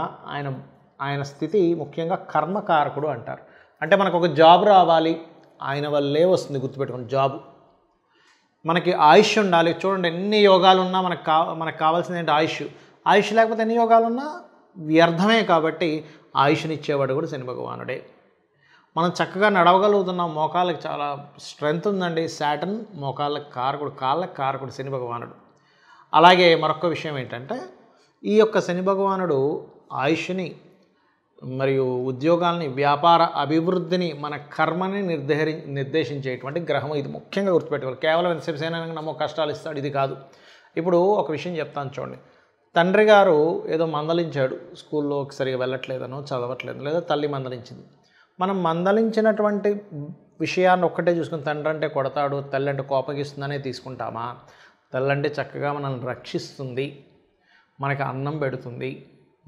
ఆయన స్థితి ముఖ్యంగా కర్మకారకుడు అంటారు. అంటే మనకు ఒక జాబ్ రావాలి, ఆయన వల్లే వస్తుంది. గుర్తుపెట్టుకోండి, జాబు. మనకి ఆయుష్ ఉండాలి. చూడండి, ఎన్ని యోగాలు ఉన్నా మనకు కావాల్సింది ఏంటి? ఆయుష్ లేకపోతే ఎన్ని యోగాలున్నా వ్యర్థమే. కాబట్టి ఆయుష్ని ఇచ్చేవాడు కూడా శని భగవానుడే. మనం చక్కగా నడవగలుగుతున్నాం, మోకాళ్ళకి చాలా స్ట్రెంగ్త్ ఉందండి. శాటర్న్ మోకాళ్ళకి కారకుడు, కాళ్ళకి కారకుడు శని భగవానుడు. అలాగే మరొక విషయం ఏంటంటే ఈ యొక్క శని భగవానుడు ఆయుష్ని మరియు ఉద్యోగాల్ని, వ్యాపార అభివృద్ధిని, మన కర్మని నిర్దేశించేటువంటి గ్రహం. ఇది ముఖ్యంగా గుర్తుపెట్టుకోవాలి. కేవలం ఎంతసేపు సేనానికి నమ్మో కష్టాలు ఇస్తాడు ఇది కాదు. ఇప్పుడు ఒక విషయం చెప్తాను చూడండి. తండ్రి గారు ఏదో మందలించాడు, స్కూల్లోకి సరిగా వెళ్ళట్లేదనో, చదవట్లేదు, లేదా తల్లి మందలించింది. మనం మందలించినటువంటి విషయాన్ని ఒక్కటే చూసుకుని తండ్రి అంటే కొడతాడు, తల్లి అంటే కోపగిస్తుందనే తీసుకుంటామా? తల్లి అంటే చక్కగా మనల్ని రక్షిస్తుంది, మనకి అన్నం పెడుతుంది,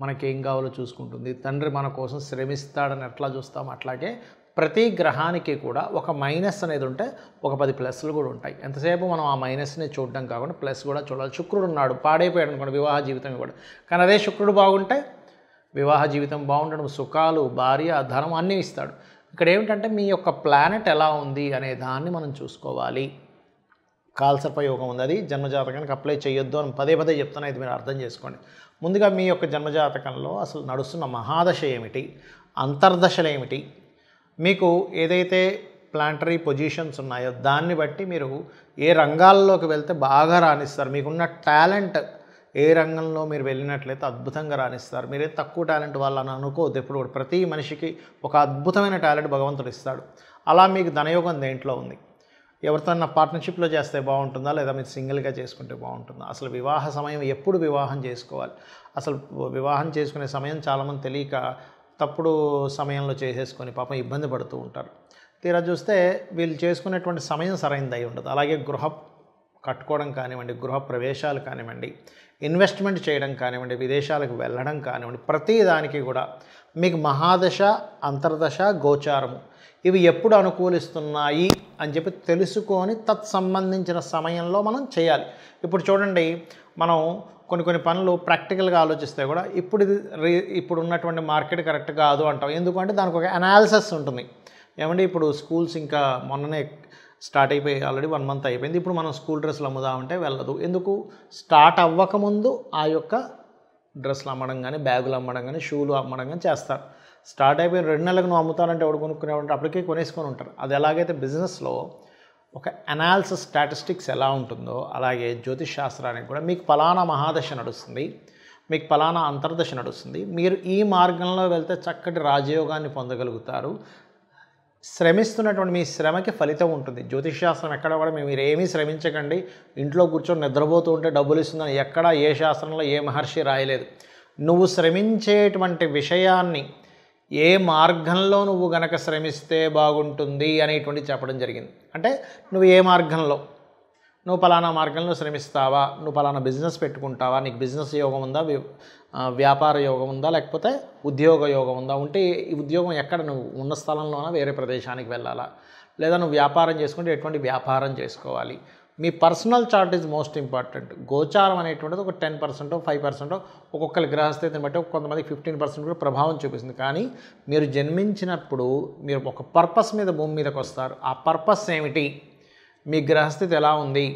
మనకేం కావాలో చూసుకుంటుంది. తండ్రి మన కోసం శ్రమిస్తాడని ఎట్లా చూస్తాం, అట్లాగే ప్రతి గ్రహానికి కూడా ఒక మైనస్ అనేది ఉంటే ఒక 10 ప్లస్లు కూడా ఉంటాయి. ఎంతసేపు మనం ఆ మైనస్ని చూడడం కాకుండా ప్లస్ కూడా చూడాలి. శుక్రుడు ఉన్నాడు, పాడైపోయాడు అనుకోండి, వివాహ జీవితం ఇవ్వడు. కానీ అదే శుక్రుడు బాగుంటే వివాహ జీవితం బాగుండడం, సుఖాలు, భార్య, ధనం అన్నీ ఇస్తాడు. ఇక్కడ ఏమిటంటే మీ యొక్క ప్లానెట్ ఎలా ఉంది అనే దాన్ని మనం చూసుకోవాలి. కాలసర్ప యోగం ఉంది, అది జన్మజాతకానికి అప్లై చేయొద్దు అని పదే చెప్తున్నా, ఇది మీరు అర్థం చేసుకోండి. ముందుగా మీ యొక్క జన్మజాతకంలో అసలు నడుస్తున్న మహాదశ ఏమిటి, అంతర్దశలు ఏమిటి, మీకు ఏదైతే ప్లాంటరీ పొజిషన్స్ ఉన్నాయో దాన్ని బట్టి మీరు ఏ రంగాల్లోకి వెళ్తే బాగా రాణిస్తారు. మీకున్న టాలెంట్ ఏ రంగంలో మీరు వెళ్ళినట్లయితే అద్భుతంగా రాణిస్తారు. మీరే తక్కువ టాలెంట్ వాళ్ళని అనుకోవద్దు. ఎప్పుడు కూడా ప్రతి మనిషికి ఒక అద్భుతమైన టాలెంట్ భగవంతుడు ఇస్తాడు. అలా మీకు ధనయోగం దేంట్లో ఉంది? ఎవరితోన్నా పార్ట్నర్షిప్లో చేస్తే బాగుంటుందా, లేదా మీరు సింగిల్గా చేసుకుంటే బాగుంటుందా? అసలు వివాహ సమయం ఎప్పుడు వివాహం చేసుకోవాలి? అసలు వివాహం చేసుకునే సమయం చాలామంది తెలియక తప్పుడు సమయంలో చేసేసుకొని పాపం ఇబ్బంది పడుతూ ఉంటారు. తీరా చూస్తే వీళ్ళు చేసుకునేటువంటి సమయం సరైనది అయి ఉండదు. అలాగే కట్టుకోవడం కానివ్వండి, గృహ ప్రవేశాలు కానివ్వండి, ఇన్వెస్ట్మెంట్ చేయడం కానివ్వండి, విదేశాలకు వెళ్ళడం కానివ్వండి, ప్రతి దానికి కూడా మీకు మహాదశ, అంతర్దశ, గోచారము ఇవి ఎప్పుడు అనుకూలిస్తున్నాయి అని చెప్పి తెలుసుకొని తత్సంబంధించిన సమయంలో మనం చేయాలి. ఇప్పుడు చూడండి, మనం కొన్ని పనులు ప్రాక్టికల్గా ఆలోచిస్తే కూడా ఇప్పుడు ఉన్నటువంటి మార్కెట్ కరెక్ట్ కాదు అంటాం. ఎందుకంటే దానికి ఒక అనాలిసిస్ ఉంటుంది. ఏమంటే ఇప్పుడు స్కూల్స్ ఇంకా మొన్ననే స్టార్ట్ అయిపోయి ఆల్రెడీ 1 మంత్ అయిపోయింది. ఇప్పుడు మనం స్కూల్ డ్రెస్సులు అమ్ముదామంటే వెళ్ళదు. ఎందుకు? స్టార్ట్ అవ్వకముందు ఆ యొక్క డ్రెస్సులు అమ్మడం కానీ, బ్యాగులు అమ్మడం కానీ, షూలు అమ్మడం కానీ చేస్తారు. స్టార్ట్ అయిపోయిన 2 నెలలకు నువ్వు అమ్ముతానంటే ఎవడు కొనుక్కునేవాడంటే అప్పటికే కొనేసుకొని ఉంటారు. అది ఎలాగైతే బిజినెస్లో ఒక అనాలిసిస్ స్టాటిస్టిక్స్ ఎలా ఉంటుందో అలాగే జ్యోతిష్ శాస్త్రానికి కూడా మీకు ఫలానా మహాదశ నడుస్తుంది, మీకు ఫలానా అంతర్దశ నడుస్తుంది, మీరు ఈ మార్గంలో వెళ్తే చక్కటి రాజయోగాన్ని పొందగలుగుతారు, శ్రమిస్తున్నటువంటి మీ శ్రమకి ఫలితం ఉంటుంది. జ్యోతిష్ శాస్త్రం ఎక్కడ కూడా మీరు ఏమీ శ్రమించకండి, ఇంట్లో కూర్చొని నిద్రపోతూ ఉంటే డబ్బులు ఇస్తుందని ఎక్కడ ఏ శాస్త్రంలో ఏ మహర్షి రాయలేదు. నువ్వు శ్రమించేటువంటి విషయాన్ని ఏ మార్గంలో నువ్వు గనక శ్రమిస్తే బాగుంటుంది అనేటువంటి చెప్పడం జరిగింది. అంటే నువ్వు ఏ మార్గంలో, నువ్వు పలానా మార్గంలో శ్రమిస్తావా, నువ్వు పలానా బిజినెస్ పెట్టుకుంటావా, నీకు బిజినెస్ యోగం ఉందా, వ్యాపార యోగం ఉందా, లేకపోతే ఉద్యోగ యోగం ఉందా, ఉంటే ఈ ఉద్యోగం ఎక్కడ నువ్వు ఉన్న స్థలంలోనా వేరే ప్రదేశానికి వెళ్ళాలా, లేదా నువ్వు వ్యాపారం చేసుకుంటే ఎటువంటి వ్యాపారం చేసుకోవాలి. మీ personal chart is most important. గోచారం అనేటువంటిది ఒక 10%, 5% ఒక్కొక్కరి గ్రహస్థితిని బట్టి కొంతమందికి 15% కూడా ప్రభావం చూపిస్తుంది. కానీ మీరు జన్మించినప్పుడు మీరు ఒక పర్పస్ మీద భూమి మీదకి వస్తారు. ఆ పర్పస్ ఏమిటి, మీ గ్రహస్థితి ఎలా ఉంది,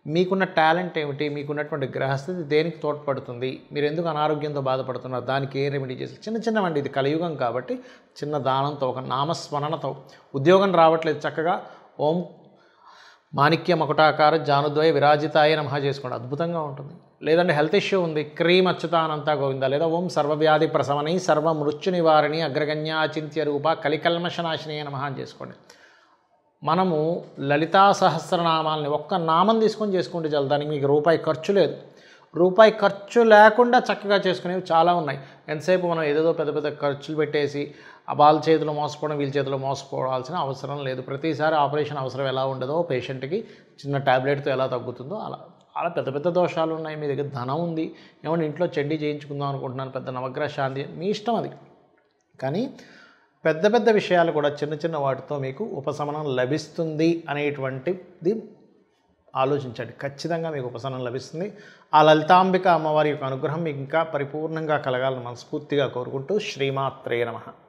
మీకున్న టాలెంట్ ఏమిటి, మీకున్నటువంటి గ్రహస్థితి దేనికి తోడ్పడుతుంది, మీరు ఎందుకు అనారోగ్యంతో బాధపడుతున్నారు, దానికి ఏ రెమెడీ చేసి చిన్నవండి. ఇది కలియుగం కాబట్టి చిన్న దానంతో, ఒక నామస్మరణతో ఉద్యోగం రావట్లేదు, చక్కగా ఓం మాణిక్య మకుటాకార జానుద్వయ విరాజితాయ నమః చేసుకోండి, అద్భుతంగా ఉంటుంది. లేదంటే హెల్త్ ఇష్యూ ఉంది, క్రీమ్ అచ్యుతానంతా గోవింద, లేదా ఓం సర్వవ్యాధి ప్రసవని సర్వ మృత్యు నివారిణి అగ్రగణ్యాచింత్య రూప కలికల్మషనాశిని నమః అని చేసుకోండి. మనము లలితా సహస్రనామాలని ఒక్క నామం తీసుకొని చేసుకుంటే చాలు, దానికి మీకు రూపాయి ఖర్చు లేదు. రూపాయి ఖర్చు లేకుండా చక్కగా చేసుకునేవి చాలా ఉన్నాయి. ఎంతసేపు మనం ఏదేదో పెద్ద ఖర్చులు పెట్టేసి వాళ్ళ చేతిలో మోసపోవడం, వీళ్ళ చేతిలో మోసపోవాల్సిన అవసరం లేదు. ప్రతిసారి ఆపరేషన్ అవసరం ఎలా ఉండదో, పేషెంట్కి చిన్న ట్యాబ్లెట్తో ఎలా తగ్గుతుందో అలా పెద్ద దోషాలు ఉన్నాయి. మీ దగ్గర ధనం ఉంది, ఏమన్నా ఇంట్లో చండీ చేయించుకుందాం అనుకుంటున్నాను, పెద్ద నవగ్రహ శాంతి, మీ ఇష్టం అది. కానీ పెద్ద విషయాలు కూడా చిన్న వాటితో మీకు ఉపశమనం లభిస్తుంది అనేటువంటిది ఆలోచించండి. ఖచ్చితంగా మీకు ఉపశమనం లభిస్తుంది. ఆ లలితాంబిక అమ్మవారి యొక్క అనుగ్రహం మీకు ఇంకా పరిపూర్ణంగా కలగాలని మనస్ఫూర్తిగా కోరుకుంటూ శ్రీమాత్రే నమః.